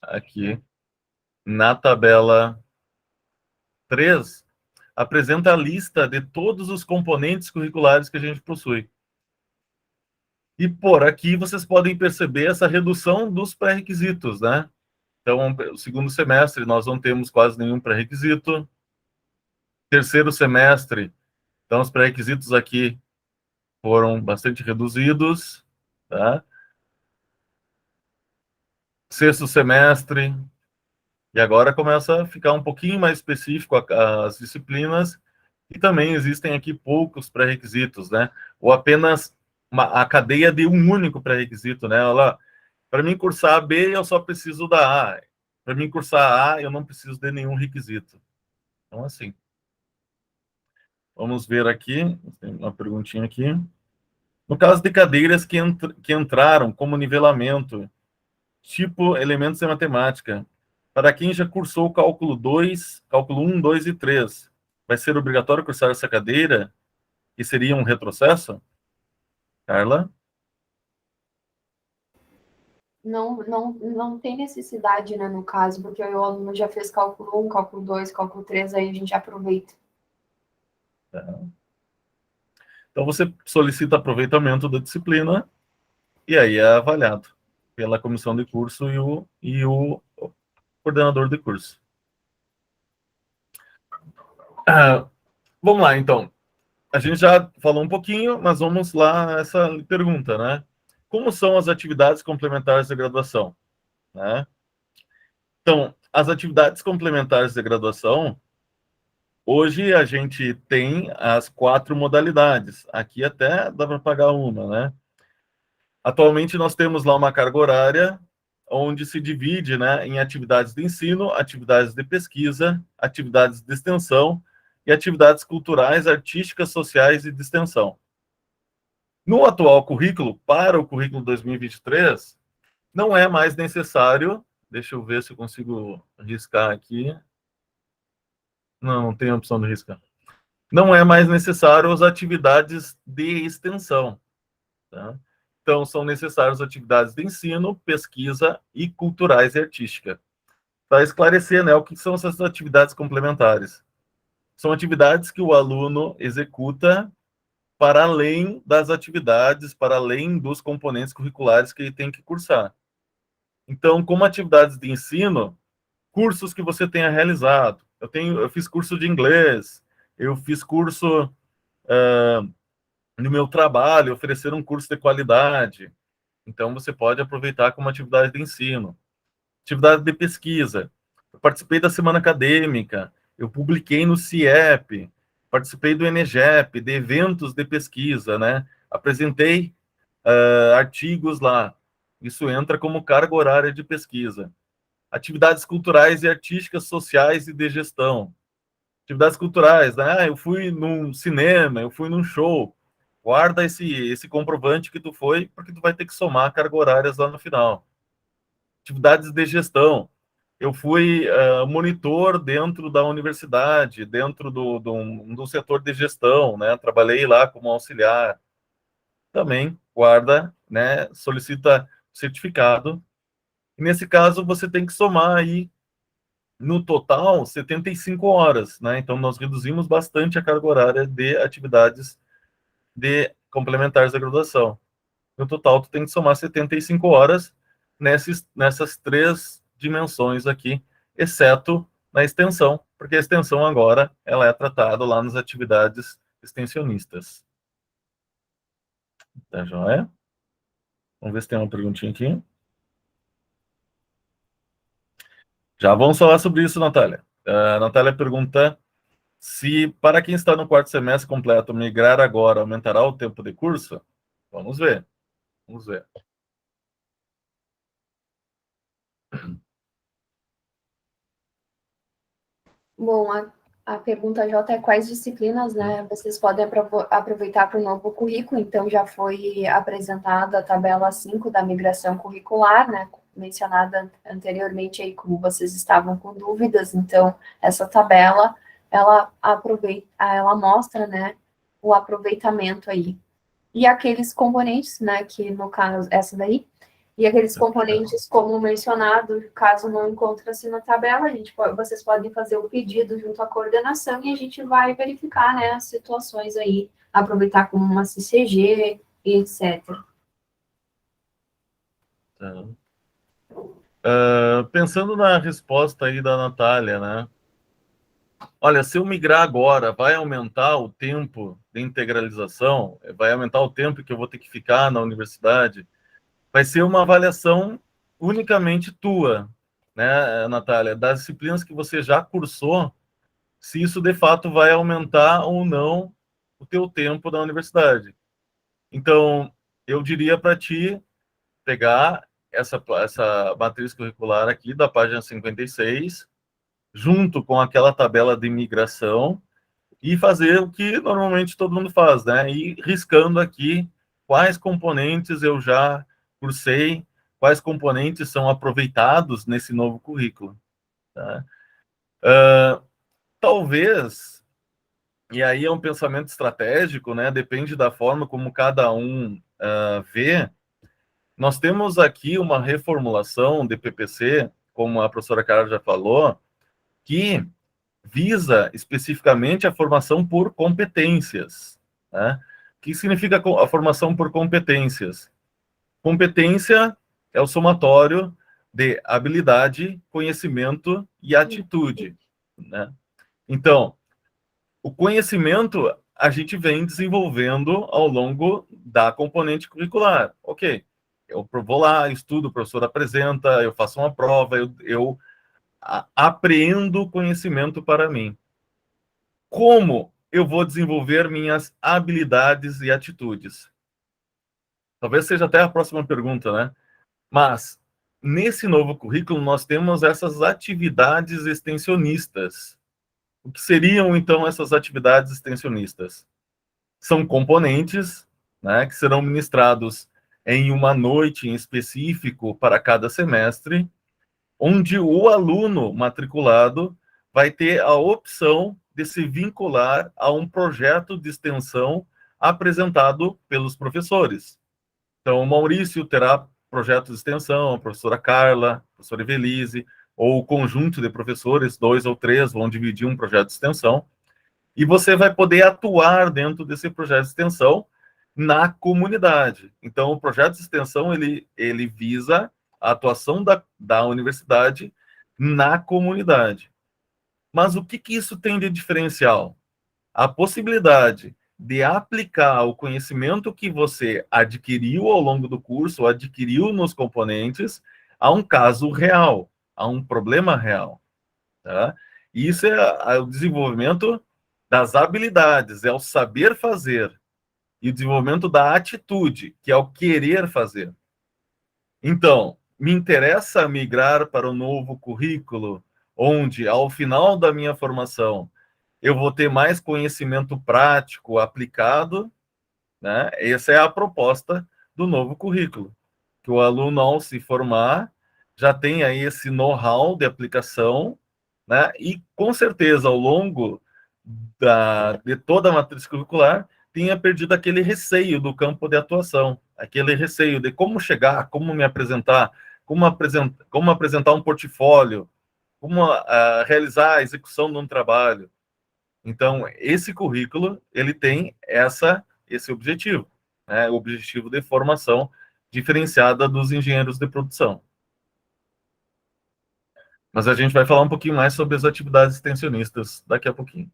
Aqui. Na tabela 3, apresenta a lista de todos os componentes curriculares que a gente possui. E por aqui vocês podem perceber essa redução dos pré-requisitos, né? Então, o segundo semestre nós não temos quase nenhum pré-requisito. Terceiro semestre, então os pré-requisitos aqui foram bastante reduzidos, tá? Sexto semestre, e agora começa a ficar um pouquinho mais específico as disciplinas, e também existem aqui poucos pré-requisitos, né? Ou apenas a cadeia de um único pré-requisito, né? Olha, para mim cursar B, eu só preciso da A. Para mim cursar A, eu não preciso de nenhum requisito. Então, assim. Vamos ver aqui, tem uma perguntinha aqui. No caso de cadeiras que entraram como nivelamento, tipo elementos de matemática, para quem já cursou cálculo 2, cálculo 1, 2 e 3, vai ser obrigatório cursar essa cadeira? E seria um retrocesso? Carla? Não tem necessidade, né, no caso, porque o aluno já fez cálculo 1, cálculo 2, cálculo 3, aí a gente aproveita. Tá. Então, você solicita aproveitamento da disciplina e aí é avaliado pela comissão de curso e o coordenador de curso. Vamos lá, então. A gente já falou um pouquinho, mas vamos lá essa pergunta, né? Como são as atividades complementares da graduação? Né? Então, as atividades complementares da graduação, hoje a gente tem as 4 modalidades. Aqui até dá para pagar uma, né? Atualmente nós temos lá uma carga horária onde se divide, né, em atividades de ensino, atividades de pesquisa, atividades de extensão e atividades culturais, artísticas, sociais e de extensão. No atual currículo, para o currículo 2023, não é mais necessário, deixa eu ver se eu consigo riscar aqui. Não tem a opção de riscar. Não é mais necessário as atividades de extensão. Tá? Então, são necessárias atividades de ensino, pesquisa e culturais e artística. Para esclarecer, né, o que são essas atividades complementares? São atividades que o aluno executa para além das atividades, para além dos componentes curriculares que ele tem que cursar. Então, como atividades de ensino, cursos que você tenha realizado. Eu fiz curso de inglês, eu fiz curso no meu trabalho, oferecer um curso de qualidade. Então, você pode aproveitar como atividade de ensino. Atividade de pesquisa. Eu participei da semana acadêmica, eu publiquei no CIEP, participei do ENEGEP, de eventos de pesquisa, né? Apresentei artigos lá. Isso entra como carga horária de pesquisa. Atividades culturais e artísticas, sociais e de gestão. Atividades culturais, né? Eu fui num cinema, eu fui num show. Guarda esse comprovante que tu foi, porque tu vai ter que somar carga horárias lá no final. Atividades de gestão. Eu fui monitor dentro da universidade, dentro do setor de gestão, né? Trabalhei lá como auxiliar. também guarda, né, solicita certificado. E nesse caso, você tem que somar aí, no total, 75 horas, né? Então, nós reduzimos bastante a carga horária de atividades de complementares da graduação. No total, tu tem que somar 75 horas nessas 3 dimensões aqui, exceto na extensão, porque a extensão agora ela é tratada lá nas atividades extensionistas. Tá joia? Vamos ver se tem uma perguntinha aqui. Já vamos falar sobre isso, Natália. A Natália pergunta se, para quem está no 4º semestre completo, migrar agora aumentará o tempo de curso? Vamos ver. Vamos ver. Bom, a pergunta J é quais disciplinas, né, vocês podem aproveitar para o novo currículo. Então, já foi apresentada a tabela 5 da migração curricular, né, mencionada anteriormente aí, como vocês estavam com dúvidas. Então, essa tabela, ela mostra, né, o aproveitamento aí. E aqueles componentes, né, que no caso, essa daí, e aqueles componentes, como mencionado, caso não encontre-se na tabela, vocês podem fazer o pedido junto à coordenação e a gente vai verificar, né, as situações aí, aproveitar como uma CCG e etc. Pensando na resposta aí da Natália, né? Olha, se eu migrar agora, vai aumentar o tempo de integralização? Vai aumentar o tempo que eu vou ter que ficar na universidade? Vai ser uma avaliação unicamente tua, né, Natália, das disciplinas que você já cursou, se isso de fato vai aumentar ou não o teu tempo na universidade. Então, eu diria para ti pegar essa matriz curricular aqui da página 56, junto com aquela tabela de migração, e fazer o que normalmente todo mundo faz, né? Ir riscando aqui quais componentes eu já cursei, quais componentes são aproveitados nesse novo currículo. Tá? Talvez, e aí é um pensamento estratégico, né? Depende da forma como cada um vê. Nós temos aqui uma reformulação de PPC, como a professora Carla já falou, que visa especificamente a formação por competências. Né? O que significa a formação por competências? Competência é o somatório de habilidade, conhecimento e atitude. Né? Então, o conhecimento a gente vem desenvolvendo ao longo da componente curricular. Ok, eu vou lá, estudo, o professor apresenta, eu faço uma prova, eu apreendo conhecimento para mim. Como eu vou desenvolver minhas habilidades e atitudes? Talvez seja até a próxima pergunta, né? Mas, nesse novo currículo, nós temos essas atividades extensionistas. O que seriam, então, essas atividades extensionistas? São componentes, né, que serão ministrados em uma noite em específico para cada semestre, onde o aluno matriculado vai ter a opção de se vincular a um projeto de extensão apresentado pelos professores. Então, o Maurício terá projeto de extensão, a professora Carla, a professora Evelise, ou o conjunto de professores, 2 ou 3, vão dividir um projeto de extensão, e você vai poder atuar dentro desse projeto de extensão na comunidade. Então, o projeto de extensão, ele visa a atuação da universidade na comunidade. Mas o que isso tem de diferencial? A possibilidade de aplicar o conhecimento que você adquiriu ao longo do curso, adquiriu nos componentes, a um caso real, a um problema real. Tá? E isso é o desenvolvimento das habilidades, é o saber fazer, e o desenvolvimento da atitude, que é o querer fazer. Então, me interessa migrar para o novo currículo, onde, ao final da minha formação, eu vou ter mais conhecimento prático aplicado, né? Essa é a proposta do novo currículo, que o aluno, ao se formar, já tem aí esse know-how de aplicação, né? E, com certeza, ao longo de toda a matriz curricular, tenha perdido aquele receio do campo de atuação, aquele receio de como chegar, como me apresentar, como apresentar um portfólio, como realizar a execução de um trabalho. Então, esse currículo, ele tem esse objetivo, né? O objetivo de formação diferenciada dos engenheiros de produção. Mas a gente vai falar um pouquinho mais sobre as atividades extensionistas daqui a pouquinho.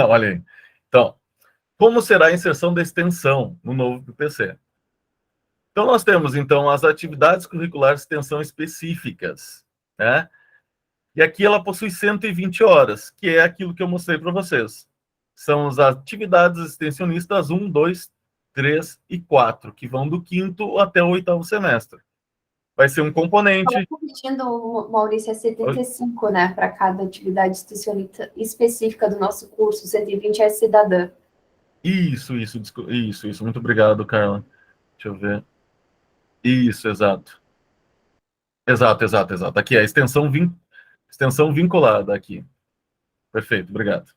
Olha aí. Então, como será a inserção da extensão no novo PPC? Então, nós temos, então, as atividades curriculares de extensão específicas, né? E aqui ela possui 120 horas, que é aquilo que eu mostrei para vocês. São as atividades extensionistas 1, 2, 3 e 4, que vão do 5º até o 8º semestre. Vai ser um componente... Estou repetindo, Maurício, é 75, né? Para cada atividade extensionista específica do nosso curso, 120 é cidadã. Isso, muito obrigado, Carla. Deixa eu ver. Isso, exato. Exato. Aqui, a extensão vinculada aqui. Perfeito, obrigado.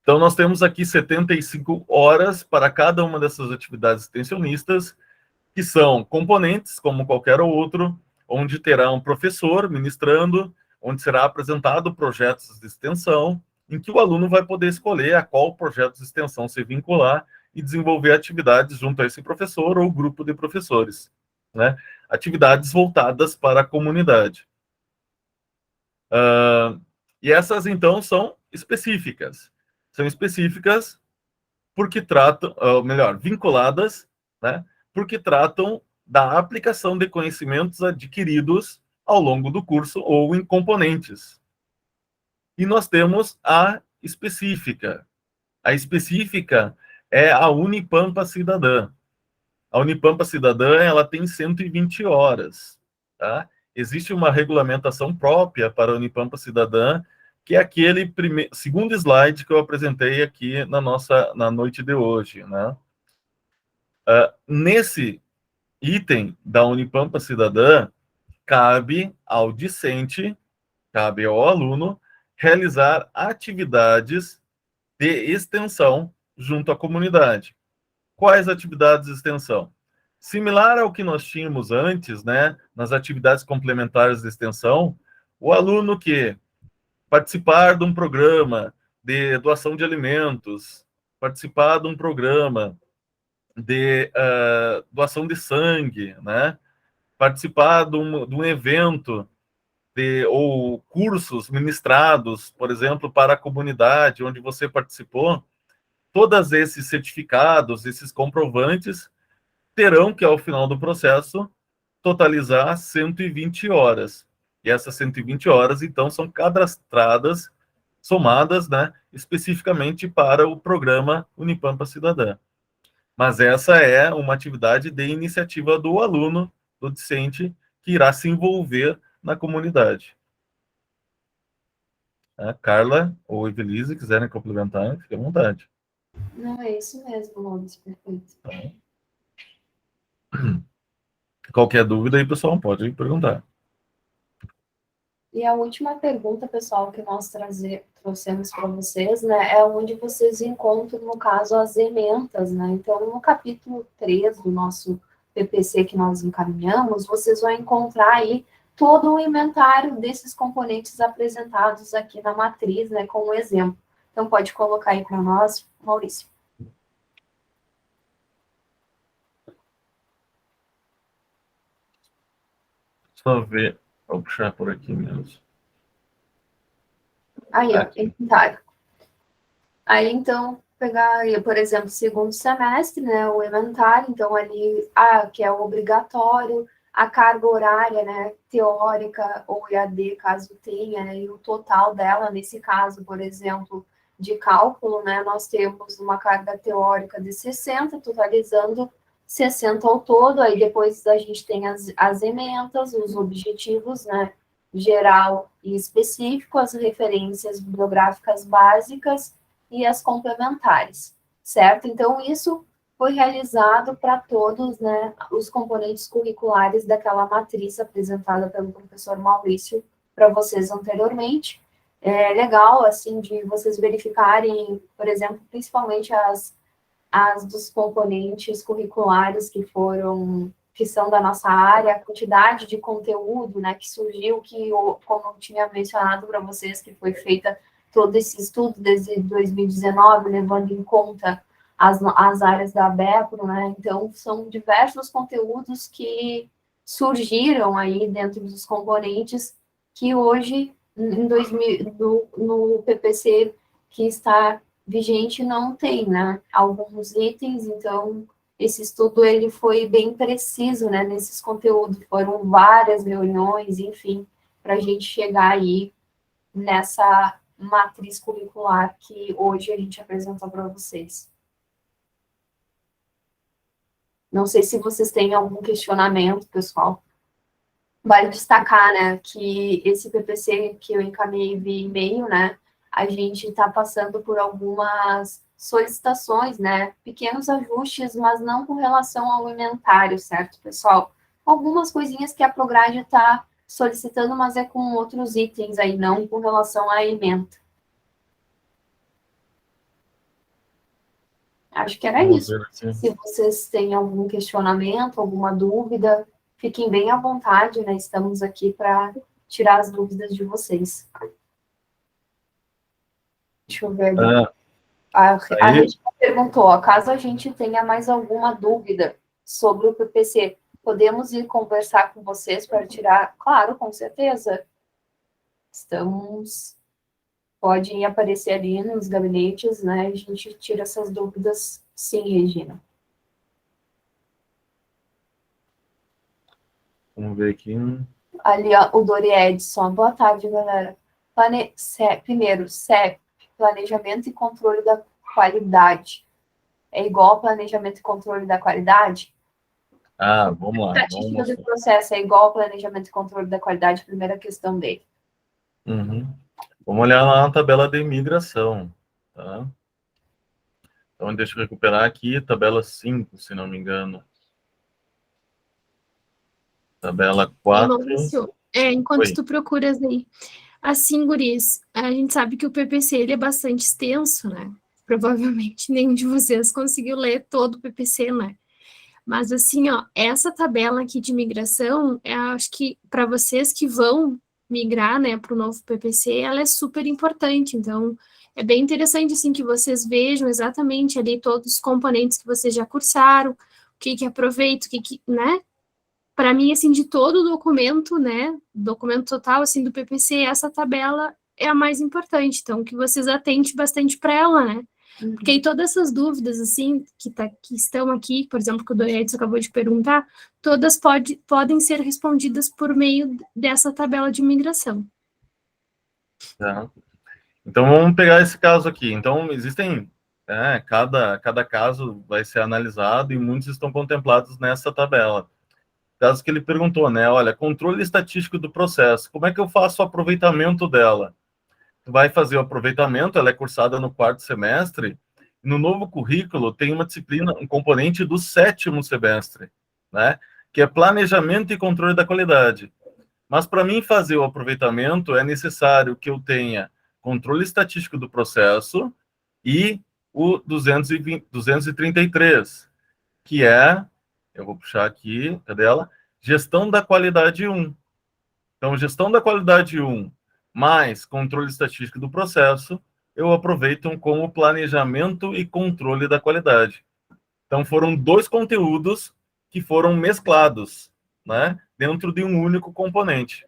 Então, nós temos aqui 75 horas para cada uma dessas atividades extensionistas, que são componentes, como qualquer outro, onde terá um professor ministrando, onde será apresentado projetos de extensão, em que o aluno vai poder escolher a qual projeto de extensão se vincular e desenvolver atividades junto a esse professor ou grupo de professores, né? Atividades voltadas para a comunidade. E essas, então, são específicas. São específicas porque tratam, melhor, vinculadas, né? Porque tratam da aplicação de conhecimentos adquiridos ao longo do curso ou em componentes. E nós temos a específica. A específica é a Unipampa Cidadã. A Unipampa Cidadã, ela tem 120 horas, tá? Existe uma regulamentação própria para a Unipampa Cidadã, que é aquele segundo slide que eu apresentei aqui na noite de hoje, né? Nesse item da Unipampa Cidadã, cabe ao discente, cabe ao aluno, realizar atividades de extensão junto à comunidade. Quais atividades de extensão? Similar ao que nós tínhamos antes, né, nas atividades complementares de extensão, o aluno que participar de um programa de doação de alimentos, participar de um programa de doação de sangue, né, participar de um evento ou cursos ministrados, por exemplo, para a comunidade onde você participou, todos esses certificados, esses comprovantes, terão que, ao final do processo, totalizar 120 horas. E essas 120 horas, então, são cadastradas, somadas, né, especificamente para o programa Unipampa Cidadã. Mas essa é uma atividade de iniciativa do aluno, do discente, que irá se envolver na comunidade. A Carla ou Evelise, quiserem complementar, fique à vontade. Não, é isso mesmo, Maurício, perfeito. Qualquer dúvida aí, pessoal, pode perguntar. E a última pergunta, pessoal, que nós trouxemos para vocês, né, é onde vocês encontram, no caso, as ementas, né? Então, no capítulo 3 do nosso PPC que nós encaminhamos, vocês vão encontrar aí todo o inventário desses componentes apresentados aqui na matriz, né, como exemplo. Então, pode colocar aí para nós, Maurício. Só ver, vou puxar por aqui mesmo. Aí, ó, inventário. Aí, então, pegar, aí, por exemplo, segundo semestre, né, o inventário, então, ali, que é o obrigatório, a carga horária, né, teórica ou EAD, caso tenha, né, e o total dela, nesse caso, por exemplo, de cálculo, né, nós temos uma carga teórica de 60, totalizando 60 ao todo, aí depois a gente tem as ementas, os objetivos, né, geral e específico, as referências bibliográficas básicas e as complementares, certo? Então, isso foi realizado para todos, né, os componentes curriculares daquela matriz apresentada pelo professor Maurício para vocês anteriormente. É legal, assim, de vocês verificarem, por exemplo, principalmente as dos componentes curriculares que são da nossa área, a quantidade de conteúdo, né, que surgiu, como eu tinha mencionado para vocês, que foi feita todo esse estudo desde 2019, levando em conta as áreas da ABEPRO, né, então são diversos conteúdos que surgiram aí dentro dos componentes que hoje, em 2000, no PPC que está vigente, não tem, né, alguns itens, então esse estudo ele foi bem preciso, né, nesses conteúdos, foram várias reuniões, enfim, para a gente chegar aí nessa matriz curricular que hoje a gente apresentou para vocês. Não sei se vocês têm algum questionamento, pessoal. Vale destacar, né, que esse PPC que eu encaminhei via e-mail, né, a gente está passando por algumas solicitações, né, pequenos ajustes, mas não com relação ao inventário, certo, pessoal? Algumas coisinhas que a Prograde está solicitando, mas é com outros itens aí, não com relação à ementa. Acho que era Vamos isso. ver aqui. Se vocês têm algum questionamento, alguma dúvida, fiquem bem à vontade, né? Estamos aqui para tirar as dúvidas de vocês. Deixa eu ver. A gente perguntou, caso a gente tenha mais alguma dúvida sobre o PPC, podemos ir conversar com vocês para tirar? Claro, com certeza. Podem aparecer ali nos gabinetes, né? A gente tira essas dúvidas, sim, Regina. Vamos ver aqui. Ali, ó, o Dori Edson. Boa tarde, galera. Primeiro, CEP, Planejamento e Controle da Qualidade. É igual ao Planejamento e Controle da Qualidade? Vamos lá. Estatística do processo é igual ao Planejamento e Controle da Qualidade, primeira questão dele. Uhum. Vamos olhar lá na tabela de imigração, tá? Então, deixa eu recuperar aqui, tabela 5, se não me engano. Tabela 4. Enquanto tu procuras aí. Assim, guris, a gente sabe que o PPC ele é bastante extenso, né? Provavelmente nenhum de vocês conseguiu ler todo o PPC, né? Mas assim, ó, essa tabela aqui de migração, eu acho que para vocês que vão migrar, né, para o novo PPC, ela é super importante. Então, é bem interessante assim que vocês vejam exatamente ali todos os componentes que vocês já cursaram, o que aproveita, né? Para mim, assim, de todo o documento, né, documento total, assim, do PPC, essa tabela é a mais importante. Então, que vocês atentem bastante para ela, né? Porque aí todas essas dúvidas, assim, que estão aqui, por exemplo, que o Edson acabou de perguntar, todas podem ser respondidas por meio dessa tabela de migração. Tá. Então, vamos pegar esse caso aqui. Então, existem... cada caso vai ser analisado e muitos estão contemplados nessa tabela. Caso que ele perguntou, né? Olha, controle estatístico do processo. Como é que eu faço o aproveitamento dela? Tu vai fazer o aproveitamento, ela é cursada no 4º semestre. No novo currículo tem uma disciplina, um componente do 7º semestre, né? Que é planejamento e controle da qualidade. Mas para mim fazer o aproveitamento é necessário que eu tenha controle estatístico do processo e o 233, que é, eu vou puxar aqui, cadê ela? Gestão da qualidade 1. Então, gestão da qualidade 1 mais controle estatístico do processo, eu aproveito como planejamento e controle da qualidade. Então, foram dois conteúdos que foram mesclados, né, dentro de um único componente.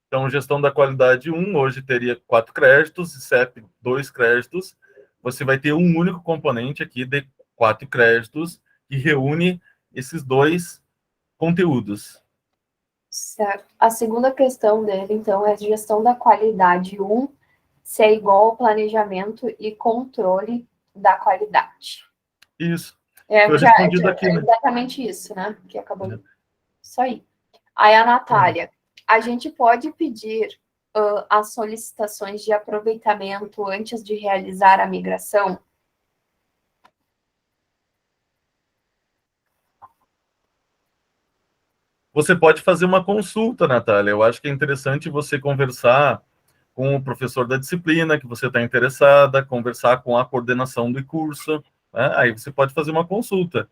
Então, gestão da qualidade 1 hoje teria 4 créditos, e CEP 2 créditos. Você vai ter um único componente aqui de 4 créditos que reúne esses dois conteúdos. Certo. A segunda questão dele, então, é gestão da qualidade 1, se é igual ao planejamento e controle da qualidade. Isso. Foi respondido aqui, né? Exatamente isso, né? Que acabou. Isso aí. Aí a Natália, a gente pode pedir as solicitações de aproveitamento antes de realizar a migração? Você pode fazer uma consulta, Natália. Eu acho que é interessante você conversar com o professor da disciplina que você está interessada, conversar com a coordenação do curso, né? Aí você pode fazer uma consulta.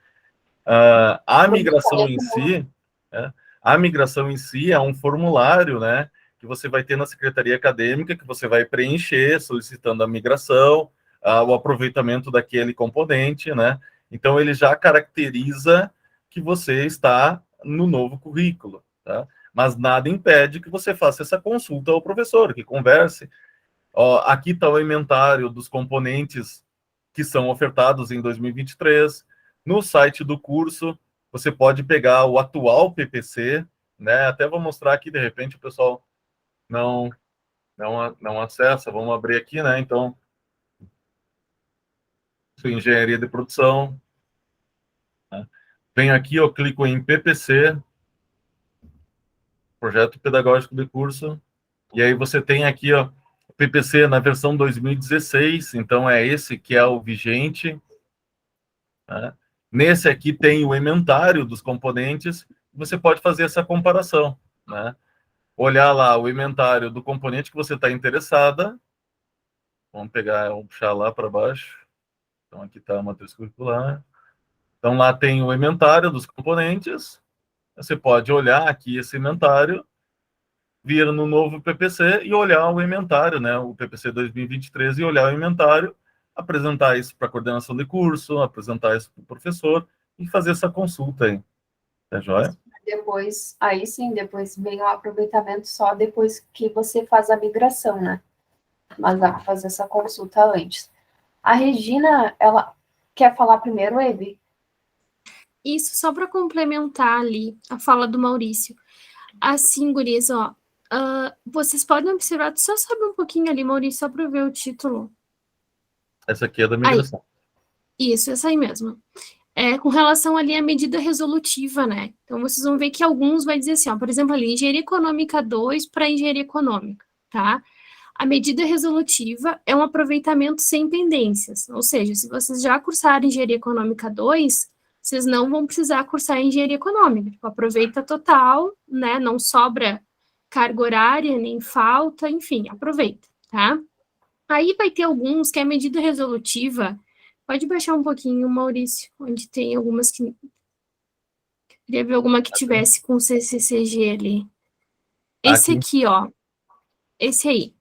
A migração em si, a migração em si é um formulário, né, que você vai ter na secretaria acadêmica, que você vai preencher solicitando a migração, o aproveitamento daquele componente, né? Então ele já caracteriza que você está no novo currículo, tá? Mas nada impede que você faça essa consulta ao professor, que converse. Ó, aqui está o inventário dos componentes que são ofertados em 2023. No site do curso, você pode pegar o atual PPC, né? Até vou mostrar aqui, de repente o pessoal não acessa. Vamos abrir aqui, né? Então, engenharia de produção. Né? Venho aqui, eu clico em PPC, projeto pedagógico de curso, e aí você tem aqui, ó, o PPC na versão 2016, então é esse que é o vigente. Né? Nesse aqui tem o inventário dos componentes, você pode fazer essa comparação, né? Olhar lá o inventário do componente que você está interessada, vamos puxar lá para baixo, então aqui está a matriz curricular, então lá tem o inventário dos componentes, você pode olhar aqui esse inventário, vir no novo PPC e olhar o inventário, né? O PPC 2023 e olhar o inventário, apresentar isso para a coordenação de curso, apresentar isso para o professor e fazer essa consulta aí. Tá joia? Depois, aí sim, depois vem o aproveitamento só depois que você faz a migração, né? Mas dá para fazer essa consulta antes. A Regina, ela quer falar primeiro, Eve? Isso, só para complementar ali a fala do Maurício. Assim, gurias, ó, vocês podem observar, tu só sobe um pouquinho ali, Maurício, só para ver o título. Essa aqui é da migração. Aí, isso, essa aí mesmo. Com relação ali à medida resolutiva, né? Então, vocês vão ver que alguns vai dizer assim, ó, por exemplo, ali, engenharia econômica 2 para engenharia econômica, tá? A medida resolutiva é um aproveitamento sem pendências, ou seja, se vocês já cursaram engenharia econômica 2, vocês não vão precisar cursar engenharia econômica, tipo, aproveita total, né? Não sobra carga horária, nem falta, enfim, aproveita, tá? Aí vai ter alguns que a medida resolutiva. Pode baixar um pouquinho, Maurício, onde tem algumas que... Queria ver alguma que tivesse com CCCG ali. Esse aqui, ó. Esse aí.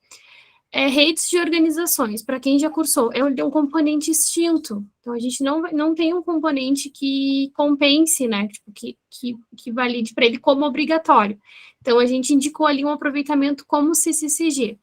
Redes de organizações, para quem já cursou, é um componente extinto. Então, a gente não tem um componente que compense, né? Tipo, que valide para ele como obrigatório. Então, a gente indicou ali um aproveitamento como CCCG.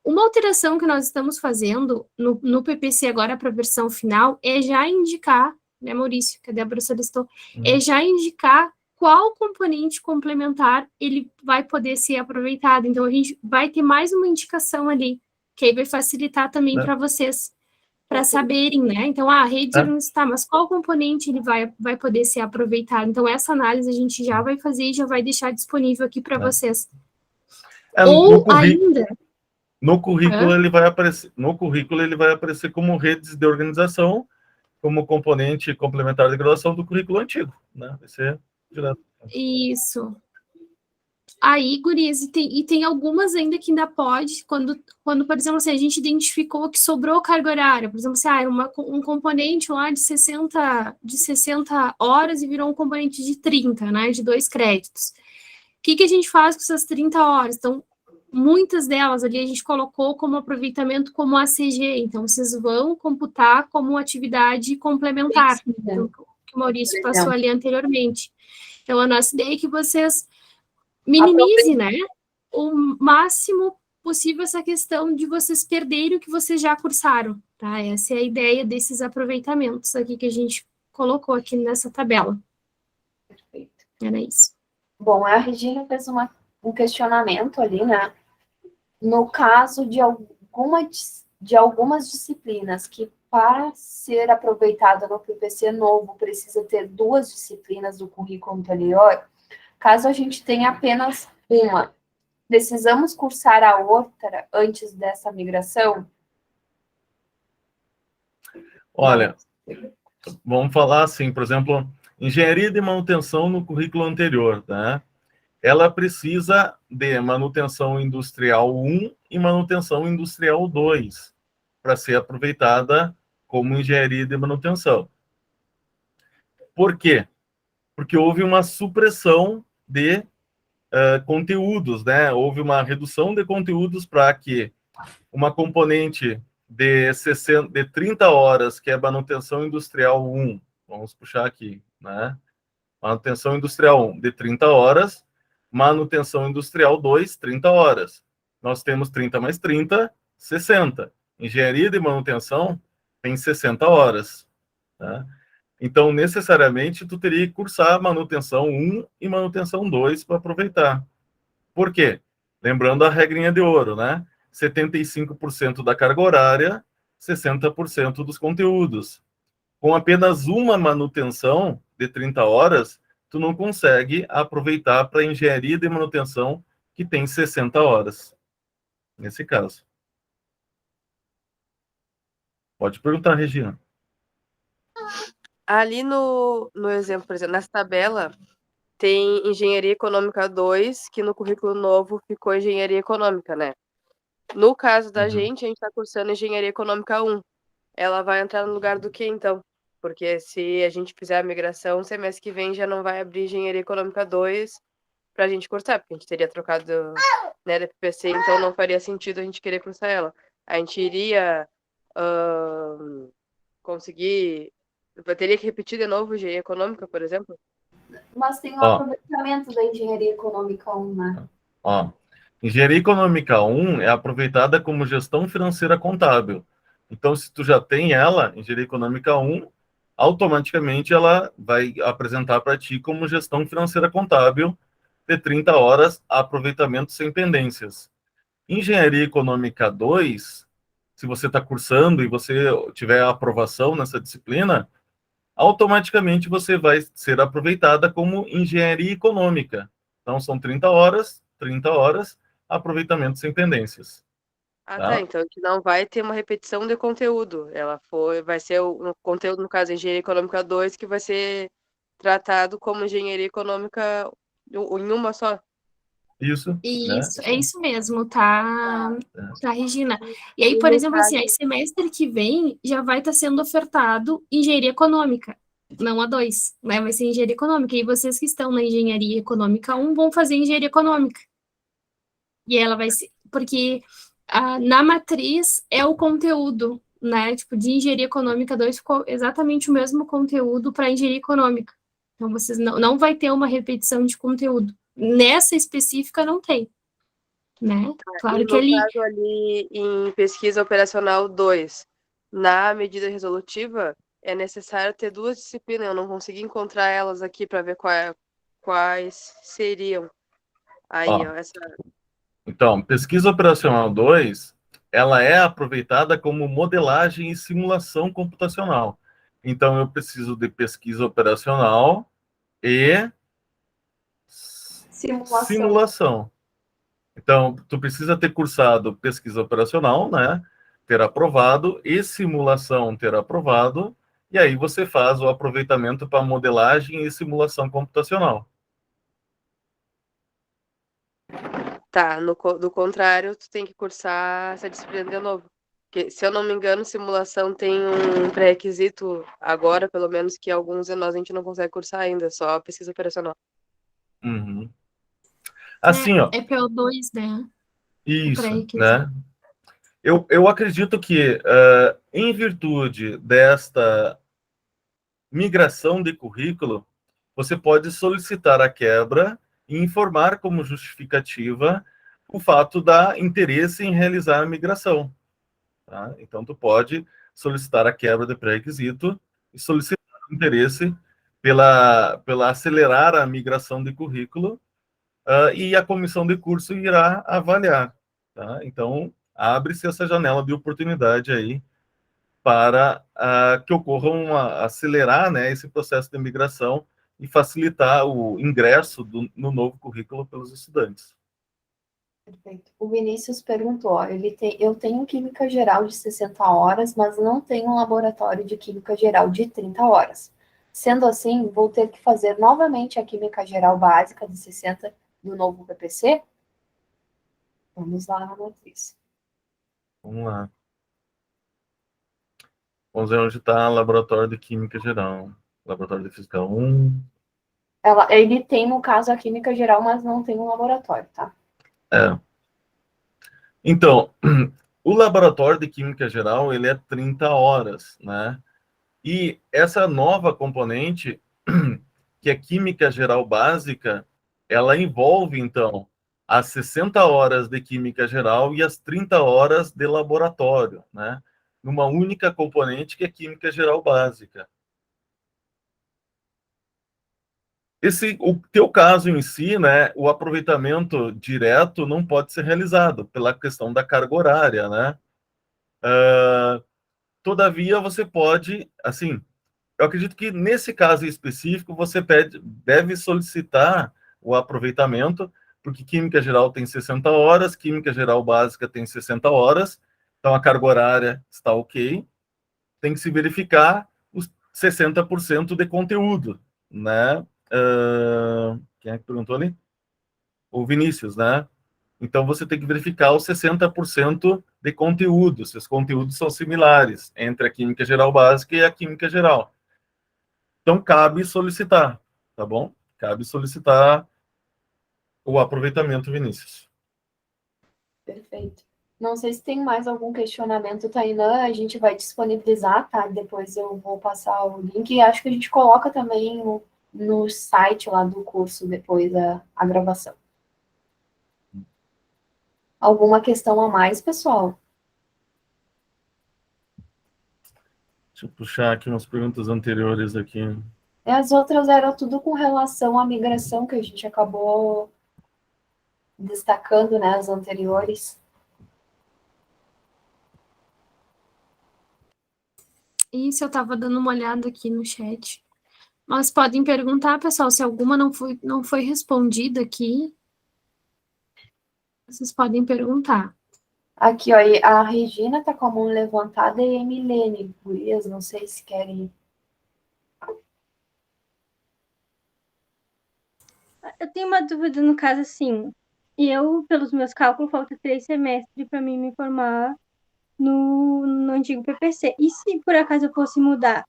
Uma alteração que nós estamos fazendo no PPC agora para a versão final é já indicar, né, Maurício, que a Débora solicitou, é já indicar qual componente complementar ele vai poder ser aproveitado. Então, a gente vai ter mais uma indicação ali, que aí vai facilitar também para vocês, para saberem, né? Então, a rede não está, mas qual componente ele vai poder ser aproveitado? Então, essa análise a gente já vai fazer e já vai deixar disponível aqui para vocês. Ou ainda... No currículo ele vai aparecer como redes de organização, como componente complementar de graduação do currículo antigo, né? Vai ser direto. Isso. Aí, gurias, e tem algumas ainda que ainda pode, quando, por exemplo, assim, a gente identificou que sobrou carga horária, por exemplo, um componente lá de 60 horas e virou um componente de 30, né, de 2 créditos. O que a gente faz com essas 30 horas? Então, muitas delas ali a gente colocou como aproveitamento como ACG, então vocês vão computar como atividade complementar, então, que o Maurício passou ali anteriormente. Então, a nossa ideia é que vocês minimizem, né, o máximo possível essa questão de vocês perderem o que vocês já cursaram, tá? Essa é a ideia desses aproveitamentos aqui que a gente colocou aqui nessa tabela. Perfeito. Era isso. Bom, a Regina fez um questionamento ali, né? No caso de algumas disciplinas que, para ser aproveitada no PPC novo, precisa ter 2 disciplinas do currículo anterior, caso a gente tenha apenas uma, precisamos cursar a outra antes dessa migração? Olha, vamos falar assim, por exemplo, engenharia de manutenção no currículo anterior, né? Ela precisa de manutenção industrial 1 e manutenção industrial 2, para ser aproveitada como engenharia de manutenção. Por quê? Porque houve uma supressão de conteúdos, né? Houve uma redução de conteúdos para que uma componente de 30 horas, que é manutenção industrial 1, vamos puxar aqui, né? Manutenção industrial 1, de 30 horas, manutenção industrial 2, 30 horas. Nós temos 30 mais 30, 60. Engenharia de manutenção tem 60 horas. Tá? Então, necessariamente, tu teria que cursar manutenção 1 e manutenção 2 para aproveitar. Por quê? Lembrando a regrinha de ouro, né? 75% da carga horária, 60% dos conteúdos. Com apenas uma manutenção de 30 horas, tu não consegue aproveitar para engenharia de manutenção que tem 60 horas. Nesse caso. Pode perguntar, Regina. Ali no exemplo, por exemplo, nessa tabela, tem Engenharia Econômica 2, que no currículo novo ficou Engenharia Econômica, né? No caso da gente, a gente está cursando Engenharia Econômica 1. Ela vai entrar no lugar do que, então? Porque se a gente fizer a migração, semestre que vem já não vai abrir Engenharia Econômica 2 para a gente cursar, porque a gente teria trocado, né, da PPC, então não faria sentido a gente querer cursar ela. A gente iria conseguir... Teria que repetir de novo Engenharia Econômica, por exemplo? Mas tem o aproveitamento da Engenharia Econômica 1, né? Engenharia Econômica 1 é aproveitada como gestão financeira contábil. Então, se tu já tem ela, Engenharia Econômica 1, automaticamente ela vai apresentar para ti como gestão financeira contábil de 30 horas, aproveitamento sem pendências. Engenharia Econômica 2, se você está cursando e você tiver aprovação nessa disciplina, automaticamente você vai ser aproveitada como engenharia econômica. Então, são 30 horas, aproveitamento sem pendências. Tá? Então que não vai ter uma repetição de conteúdo. Vai ser o conteúdo, no caso, Engenharia Econômica 2, que vai ser tratado como Engenharia Econômica em uma só. Isso, né? É isso mesmo, tá, Regina. E aí, por exemplo, assim, aí semestre que vem já vai estar sendo ofertado engenharia econômica, não a 2, né? Vai ser engenharia econômica. E vocês que estão na engenharia econômica 1 vão fazer engenharia econômica. E ela vai ser, porque na matriz é o conteúdo, né? Tipo, de engenharia econômica 2 ficou exatamente o mesmo conteúdo para engenharia econômica. Então, vocês não vai ter uma repetição de conteúdo. Nessa específica não tem, né? Claro que no caso ali em pesquisa operacional 2, na medida resolutiva, é necessário ter 2 disciplinas. Eu não consegui encontrar elas aqui para ver quais seriam. Aí, Então, pesquisa operacional 2, ela é aproveitada como modelagem e simulação computacional. Então, eu preciso de pesquisa operacional e simulação. Então, tu precisa ter cursado pesquisa operacional, né? Ter aprovado, e simulação ter aprovado, e aí você faz o aproveitamento para modelagem e simulação computacional. Tá, do contrário, tu tem que cursar essa disciplina de novo. Porque, se eu não me engano, simulação tem um pré-requisito agora, pelo menos, que alguns de nós a gente não consegue cursar ainda, só pesquisa operacional. Uhum. Assim, ó. É PO2, né? Isso, né? Eu acredito que, em virtude desta migração de currículo, você pode solicitar a quebra e informar como justificativa o fato da interesse em realizar a migração. Tá? Então, tu pode solicitar a quebra de pré-requisito e solicitar o interesse pela acelerar a migração de currículo, e a comissão de curso irá avaliar. Tá? Então, abre-se essa janela de oportunidade aí para que ocorra acelerar, né, esse processo de migração e facilitar o ingresso no novo currículo pelos estudantes. Perfeito. O Vinícius perguntou, eu tenho Química Geral de 60 horas, mas não tenho um laboratório de Química Geral de 30 horas. Sendo assim, vou ter que fazer novamente a Química Geral básica de 60 do novo PPC? Vamos lá na matriz. Vamos lá. Vamos ver onde está o Laboratório de Química Geral. Laboratório de Física 1. Ele tem, no caso, a Química Geral, mas não tem um laboratório, tá? É. Então, o Laboratório de Química Geral, ele é 30 horas, né? E essa nova componente, que é Química Geral Básica, ela envolve, então, as 60 horas de Química Geral e as 30 horas de laboratório, né? Numa única componente, que é Química Geral Básica. O teu caso em si, né, o aproveitamento direto não pode ser realizado pela questão da carga horária, né? Todavia, você pode, assim, eu acredito que nesse caso específico você deve solicitar o aproveitamento, porque Química Geral tem 60 horas, Química Geral Básica tem 60 horas, então a carga horária está ok, tem que se verificar os 60% de conteúdo, né? Quem é que perguntou ali? O Vinícius, né? Então, você tem que verificar os 60% de conteúdo, se os conteúdos são similares entre a Química Geral Básica e a Química Geral. Então, cabe solicitar, tá bom? Cabe solicitar o aproveitamento, Vinícius. Perfeito. Não sei se tem mais algum questionamento, Tainã, a gente vai disponibilizar, tá? Depois eu vou passar o link e acho que a gente coloca também no site lá do curso depois a gravação. Alguma questão a mais, pessoal? Deixa eu puxar aqui umas perguntas anteriores aqui. As outras eram tudo com relação à migração, que a gente acabou destacando, né, as anteriores. Isso, eu estava dando uma olhada aqui no chat. Mas podem perguntar, pessoal, se alguma não foi respondida aqui. Vocês podem perguntar. Aqui, ó, a Regina tá com a mão levantada e a Milene, gurias, não sei se querem. Eu tenho uma dúvida no caso assim. Eu, pelos meus cálculos, falta 3 semestres para mim me formar no antigo PPC. E se por acaso eu fosse mudar,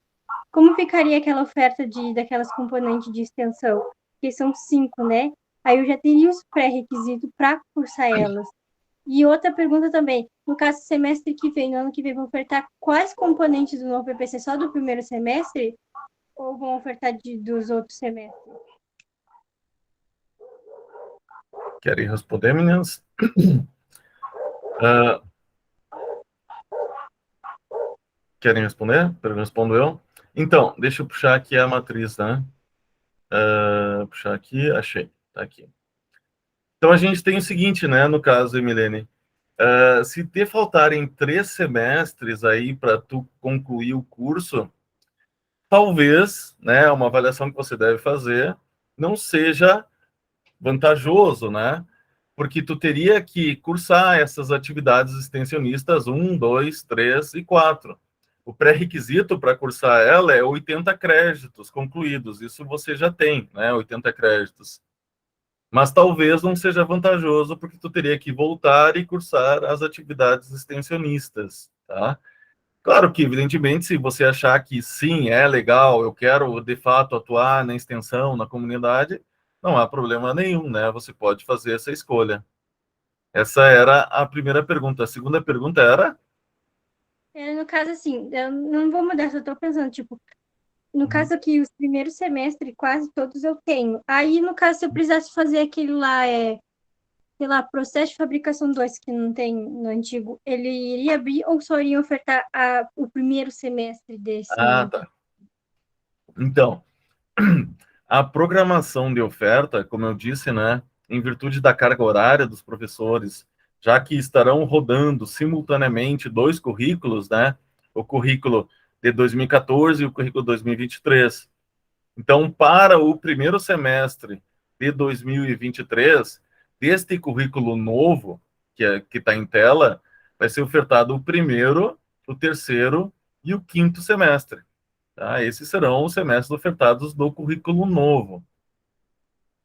como ficaria aquela oferta daquelas componentes de extensão? Que são 5, né? Aí eu já teria os pré-requisitos para cursar elas. E outra pergunta também, no caso semestre que vem, no ano que vem, vão ofertar quais componentes do novo PPC? Só do primeiro semestre? Ou vão ofertar dos outros semestres? Querem responder, meninas? Querem responder? Respondo eu? Então, deixa eu puxar aqui a matriz, né? Puxar aqui, achei. Tá aqui. Então, a gente tem o seguinte, né? No caso, Emilene, se te faltarem 3 semestres aí para tu concluir o curso, talvez, né, uma avaliação que você deve fazer não seja vantajoso, né? Porque tu teria que cursar essas atividades extensionistas 1, 2, 3 e 4. O pré-requisito para cursar ela é 80 créditos concluídos. Isso você já tem, né? 80 créditos. Mas talvez não seja vantajoso, porque tu teria que voltar e cursar as atividades extensionistas, tá? Claro que, evidentemente, se você achar que sim, é legal, eu quero, de fato, atuar na extensão, na comunidade, não há problema nenhum, né? Você pode fazer essa escolha. Essa era a primeira pergunta. A segunda pergunta era? No caso, assim, eu não vou mudar, só estou pensando, tipo, no caso aqui, os primeiros semestres, quase todos eu tenho. Aí, no caso, se eu precisasse fazer aquele lá, sei lá, processo de fabricação 2 que não tem no antigo, ele iria abrir ou só iria ofertar o primeiro semestre desse? Tá. Então, a programação de oferta, como eu disse, né, em virtude da carga horária dos professores, já que estarão rodando simultaneamente 2 currículos, né, o currículo de 2014 e o currículo de 2023. Então, para o primeiro semestre de 2023, deste currículo novo, que está em tela, vai ser ofertado o primeiro, o terceiro e o quinto semestre. Tá? Esses serão os semestres ofertados do currículo novo.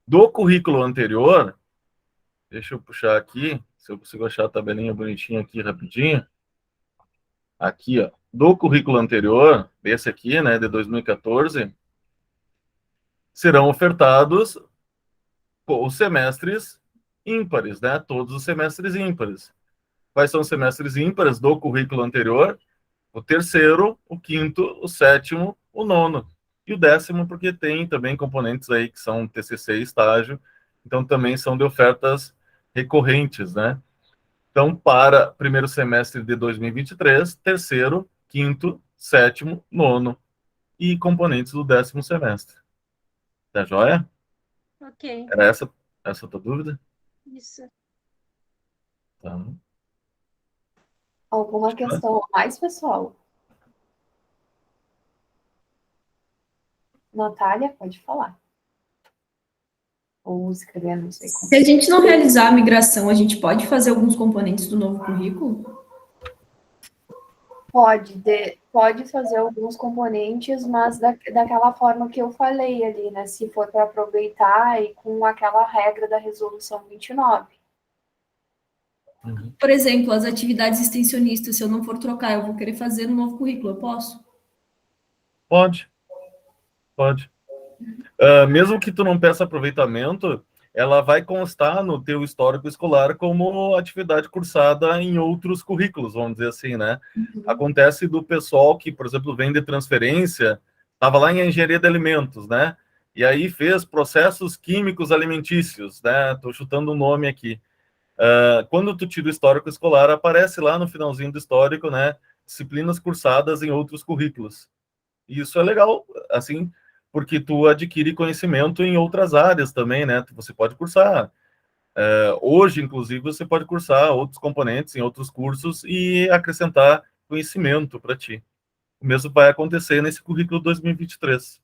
Do currículo anterior, deixa eu puxar aqui, se eu consigo achar a tabelinha bonitinha aqui rapidinho. aqui, ó, do currículo anterior, esse aqui, né, de 2014, serão ofertados os semestres ímpares, né? Todos os semestres ímpares. Quais são os semestres ímpares do currículo anterior? O terceiro, o quinto, o sétimo, o nono. E o 10º, porque tem também componentes aí que são TCC e estágio, então também são de ofertas recorrentes, né? Então, para primeiro semestre de 2023, terceiro, quinto, sétimo, nono e componentes do 10º semestre. Tá joia? Ok, Era essa a tua dúvida? isso. Tá. Alguma questão mais, pessoal? Natália, pode falar. Ou escrever, não sei como. Se a gente não realizar a migração, a gente pode fazer alguns componentes do novo currículo? Pode fazer alguns componentes, mas daquela forma que eu falei ali, né? Se for para aproveitar e com aquela regra da resolução 29. Por exemplo, as atividades extensionistas, se eu não for trocar, eu vou querer fazer no novo currículo, eu posso? Pode. Mesmo que tu não peça aproveitamento, ela vai constar no teu histórico escolar como atividade cursada em outros currículos, vamos dizer assim, né? Acontece do pessoal que, por exemplo, vem de transferência, estava lá em engenharia de alimentos, né? E aí fez processos químicos alimentícios, né? Estou chutando um nome aqui. Quando tu tira o histórico escolar, aparece lá no finalzinho do histórico, né? Disciplinas cursadas em outros currículos. E isso é legal, assim, porque tu adquire conhecimento em outras áreas também, né? Você pode cursar. Hoje, inclusive, você pode cursar outros componentes em outros cursos e acrescentar conhecimento para ti. O mesmo vai acontecer nesse currículo 2023.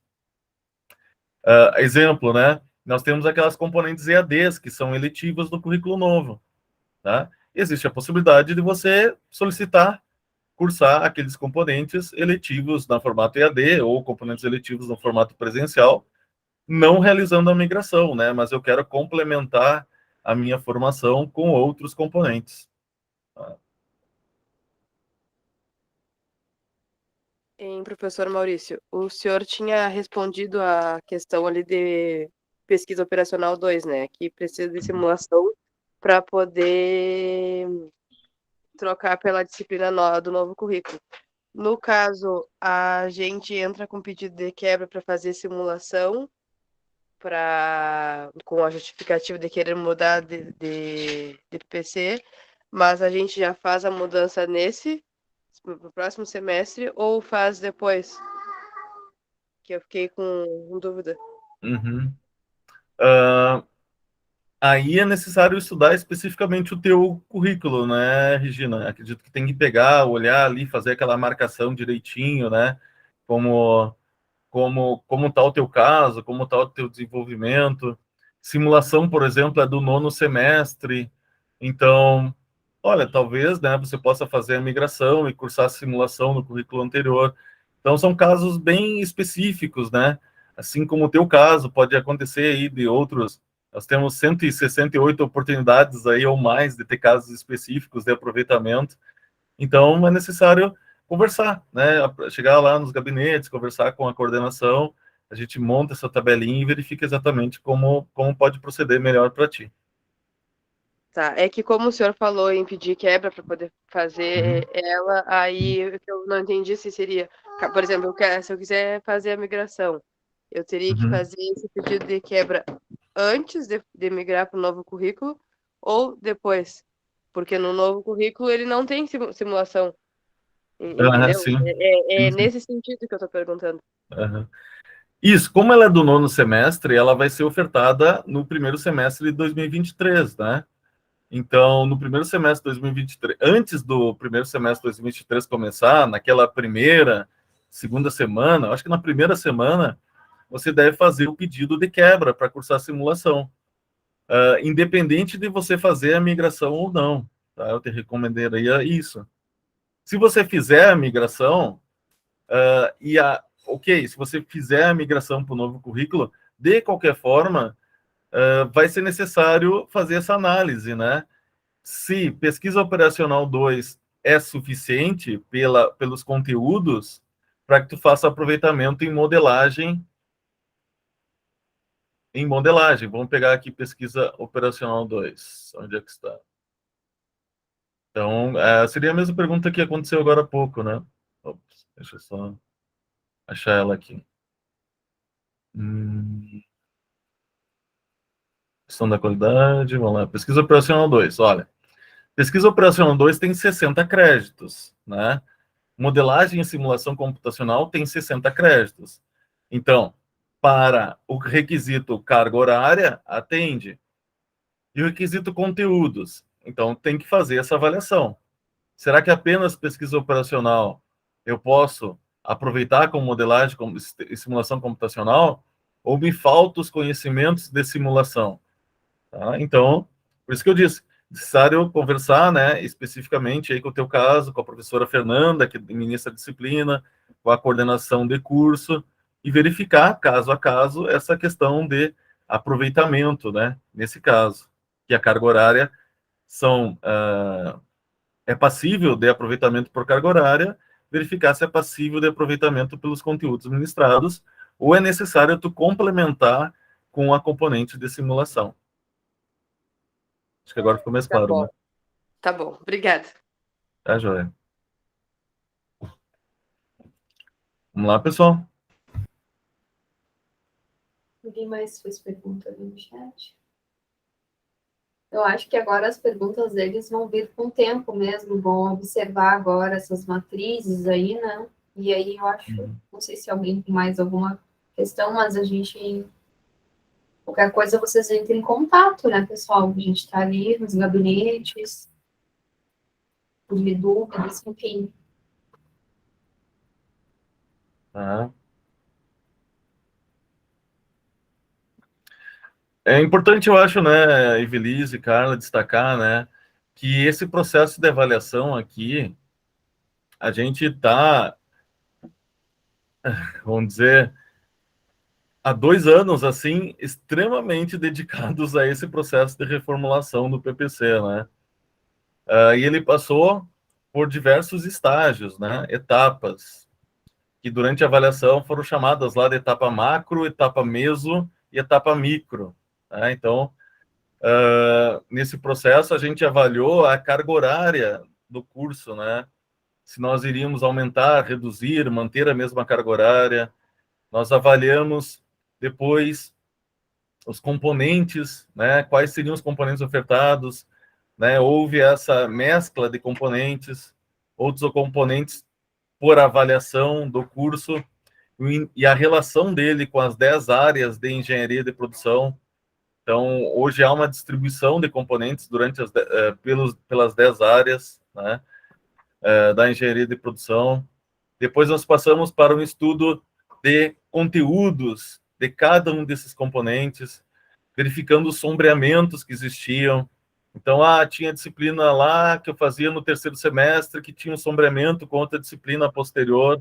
Exemplo, né? Nós temos aquelas componentes EADs, que são eletivas do currículo novo. Tá? Existe a possibilidade de você solicitar cursar aqueles componentes eletivos no formato EAD ou componentes eletivos no formato presencial, não realizando a migração, né? Mas eu quero complementar a minha formação com outros componentes. Tá? Professor Maurício, o senhor tinha respondido a questão ali de pesquisa operacional 2, né? Que precisa de simulação para poder trocar pela disciplina do novo currículo. No caso, a gente entra com pedido de quebra para fazer simulação, com a justificativa de querer mudar de PC, mas a gente já faz a mudança no próximo semestre, ou faz depois? Que eu fiquei com dúvida. Uhum. Aí é necessário estudar especificamente o teu currículo, né, Regina? Acredito que tem que pegar, olhar ali, fazer aquela marcação direitinho, né? Como está o teu caso, como está o teu desenvolvimento. Simulação, por exemplo, é do 9º semestre. Então, olha, talvez, né, você possa fazer a migração e cursar a simulação no currículo anterior. Então, são casos bem específicos, né? Assim como o teu caso, pode acontecer aí de outros. Nós temos 168 oportunidades aí ou mais de ter casos específicos de aproveitamento. Então, é necessário conversar, né? Chegar lá nos gabinetes, conversar com a coordenação, a gente monta essa tabelinha e verifica exatamente como pode proceder melhor para ti. Tá, é que como o senhor falou em pedir quebra para poder fazer ela, aí eu não entendi se seria, por exemplo, se eu quiser fazer a migração, eu teria que fazer esse pedido de quebra antes de migrar para o novo currículo ou depois? Porque no novo currículo ele não tem simulação, entendeu? Sim. É Sim. nesse sentido que eu estou perguntando. Isso, como ela é do 9º semestre, ela vai ser ofertada no primeiro semestre de 2023, né? Então, no primeiro semestre de 2023, antes do primeiro semestre de 2023 começar, naquela segunda semana, acho que na primeira semana, você deve fazer o pedido de quebra para cursar a simulação, independente de você fazer a migração ou não. Tá? Eu te recomendaria isso. Se você fizer a migração, se você fizer a migração para o novo currículo, de qualquer forma, vai ser necessário fazer essa análise, né? Se pesquisa operacional 2 é suficiente pelos conteúdos para que tu faça aproveitamento em modelagem. Vamos pegar aqui pesquisa operacional 2. Onde é que está? Então, seria a mesma pergunta que aconteceu agora há pouco, né? Ops, deixa eu só achar ela aqui. Questão da qualidade, vamos lá. Pesquisa operacional 2, olha. Pesquisa operacional 2 tem 60 créditos, né? Modelagem e simulação computacional tem 60 créditos. Então, para o requisito carga horária, atende. E o requisito conteúdos. Então, tem que fazer essa avaliação. Será que apenas pesquisa operacional eu posso aproveitar como modelagem e simulação computacional? Ou me faltam os conhecimentos de simulação? Tá? Então, por isso que eu disse, necessário conversar, né, especificamente aí com o teu caso, com a professora Fernanda, que ministra a disciplina, com a coordenação de curso, e verificar, caso a caso, essa questão de aproveitamento, né, nesse caso, que a carga horária é passível de aproveitamento por carga horária, verificar se é passível de aproveitamento pelos conteúdos ministrados, ou é necessário tu complementar com a componente de simulação. Acho que agora ficou mais claro, bom. né? Tá bom, obrigada. Tá, joia. Vamos lá, pessoal. Ninguém mais fez pergunta ali no chat? Eu acho que agora as perguntas deles vão vir com o tempo mesmo, vão observar agora essas matrizes aí, né? E aí eu acho, não sei se alguém tem mais alguma questão, mas a gente, qualquer coisa vocês entrem em contato, né, pessoal? A gente está ali nos gabinetes, de dúvidas, enfim. Tá. É importante, eu acho, né, Evelise e Carla, destacar, né, que esse processo de avaliação aqui, a gente está, vamos dizer, há 2 anos, assim, extremamente dedicados a esse processo de reformulação do PPC, né? E ele passou por diversos estágios, né, etapas, que durante a avaliação foram chamadas lá de etapa macro, etapa meso e etapa micro, né? Então, nesse processo, a gente avaliou a carga horária do curso, né? Se nós iríamos aumentar, reduzir, manter a mesma carga horária. Nós avaliamos depois os componentes, né? Quais seriam os componentes ofertados, né? Houve essa mescla de componentes, outros componentes por avaliação do curso e a relação dele com as 10 áreas de engenharia de produção. Então, hoje há uma distribuição de componentes pelas 10 áreas, né, da engenharia de produção. Depois nós passamos para um estudo de conteúdos de cada um desses componentes, verificando os sombreamentos que existiam. Então, tinha disciplina lá que eu fazia no 3º semestre que tinha um sombreamento com outra disciplina posterior,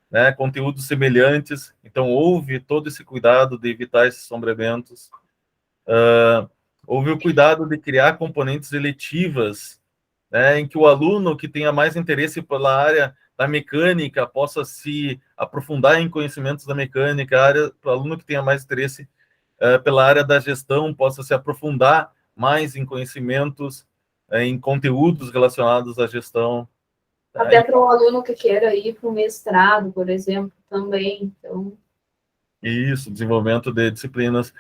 né, conteúdos semelhantes. Então, houve todo esse cuidado de evitar esses sombreamentos. Houve o cuidado de criar componentes eletivas, né, em que o aluno que tenha mais interesse pela área da mecânica possa se aprofundar em conhecimentos da mecânica, o aluno que tenha mais interesse pela área da gestão possa se aprofundar mais em conhecimentos, em conteúdos relacionados à gestão. Até para o aluno que queira ir para o mestrado, por exemplo, também. Então... Isso, desenvolvimento de disciplinas.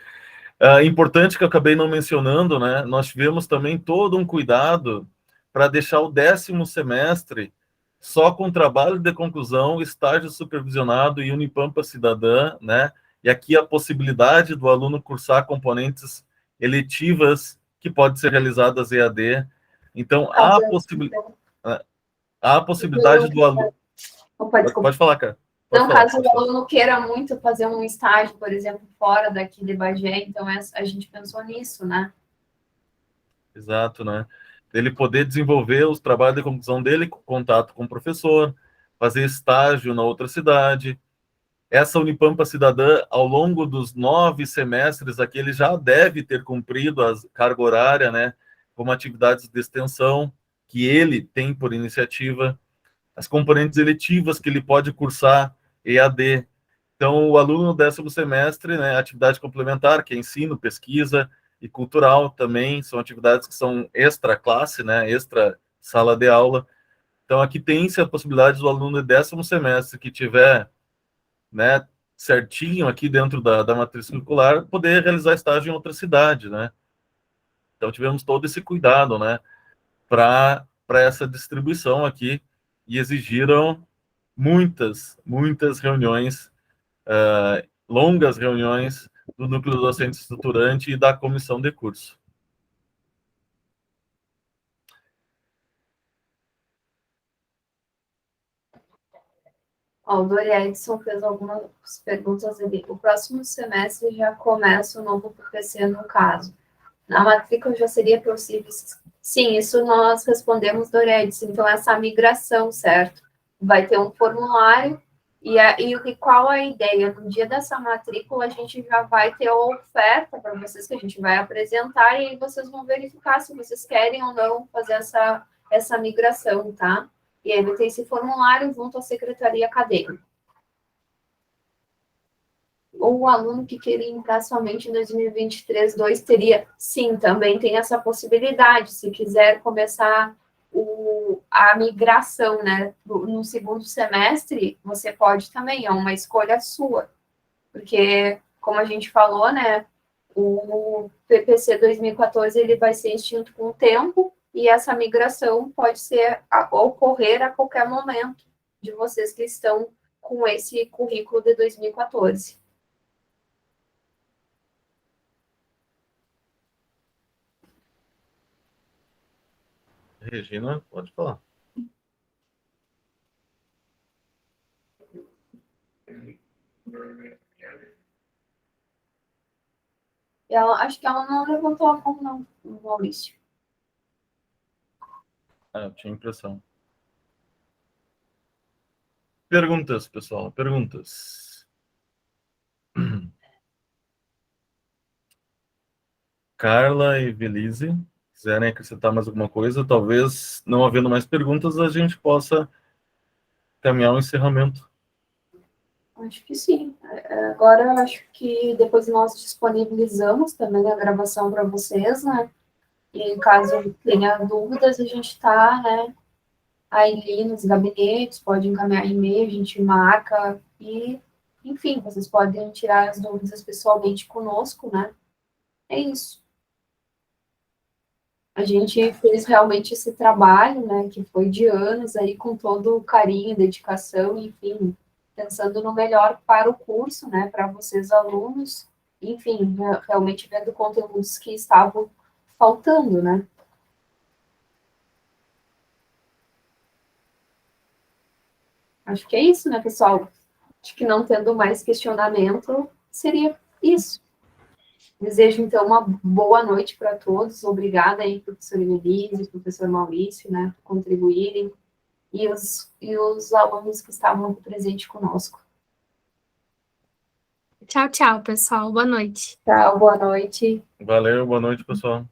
Importante que eu acabei não mencionando, né? Nós tivemos também todo um cuidado para deixar o 10º semestre só com trabalho de conclusão, estágio supervisionado e Unipampa Cidadã, né? E aqui a possibilidade do aluno cursar componentes eletivas que podem ser realizadas EAD. Então, há a possibilidade do aluno... Pode falar, cara. Não, caso o aluno queira muito fazer um estágio, por exemplo, fora daqui de Bagé, então a gente pensou nisso, né? Exato, né? Ele poder desenvolver os trabalhos de conclusão dele, contato com o professor, fazer estágio na outra cidade. Essa Unipampa Cidadã, ao longo dos 9 semestres aqui, ele já deve ter cumprido a carga horária, né? Como atividades de extensão, que ele tem por iniciativa, as componentes eletivas que ele pode cursar EAD. Então, o aluno no 10º semestre, né, atividade complementar, que é ensino, pesquisa e cultural também, são atividades que são extra classe, né, extra sala de aula. Então, aqui tem-se a possibilidade do aluno de 10º semestre que tiver, né, certinho aqui dentro da matriz curricular, poder realizar estágio em outra cidade, né. Então, tivemos todo esse cuidado, né, para essa distribuição aqui, e exigiram muitas reuniões, longas reuniões do núcleo docente estruturante e da comissão de curso. Ó, o Dori Edson fez algumas perguntas ali. O próximo semestre já começa o novo PPC, no caso. Na matrícula já seria possível? Sim, isso nós respondemos, Dori Edson. Então, essa migração, certo? Vai ter um formulário e qual a ideia? No dia dessa matrícula, a gente já vai ter a oferta para vocês que a gente vai apresentar e aí vocês vão verificar se vocês querem ou não fazer essa migração, tá? E aí vai ter esse formulário junto à secretaria acadêmica. Ou o aluno que queria entrar somente em 2023-2 teria, sim, também tem essa possibilidade, se quiser começar a migração, né, no segundo semestre, você pode também, é uma escolha sua, porque, como a gente falou, né, o PPC 2014, ele vai ser extinto com o tempo, e essa migração pode ocorrer a qualquer momento de vocês que estão com esse currículo de 2014. Regina, pode falar. Acho que ela não levantou a mão, não, Maurício. Eu tinha impressão. Perguntas, pessoal, perguntas. Carla e Velise, quiserem acrescentar mais alguma coisa, talvez, não havendo mais perguntas, a gente possa caminhar um encerramento. Acho que sim. Agora, acho que depois nós disponibilizamos também a gravação para vocês, né? E caso tenha dúvidas, a gente está, né, aí nos gabinetes, pode encaminhar e-mail, a gente marca e, enfim, vocês podem tirar as dúvidas pessoalmente conosco, né? É isso. A gente fez realmente esse trabalho, né, que foi de anos aí, com todo o carinho, dedicação, enfim, pensando no melhor para o curso, né, para vocês alunos, enfim, realmente vendo conteúdos que estavam faltando, né. Acho que é isso, né, pessoal? Acho que não tendo mais questionamento, seria isso. Desejo, então, uma boa noite para todos. Obrigada aí, professor Elise, professor Maurício, né, por contribuírem, e os alunos que estavam presentes conosco. Tchau, tchau, pessoal. Boa noite. Tchau, boa noite. Valeu, boa noite, pessoal.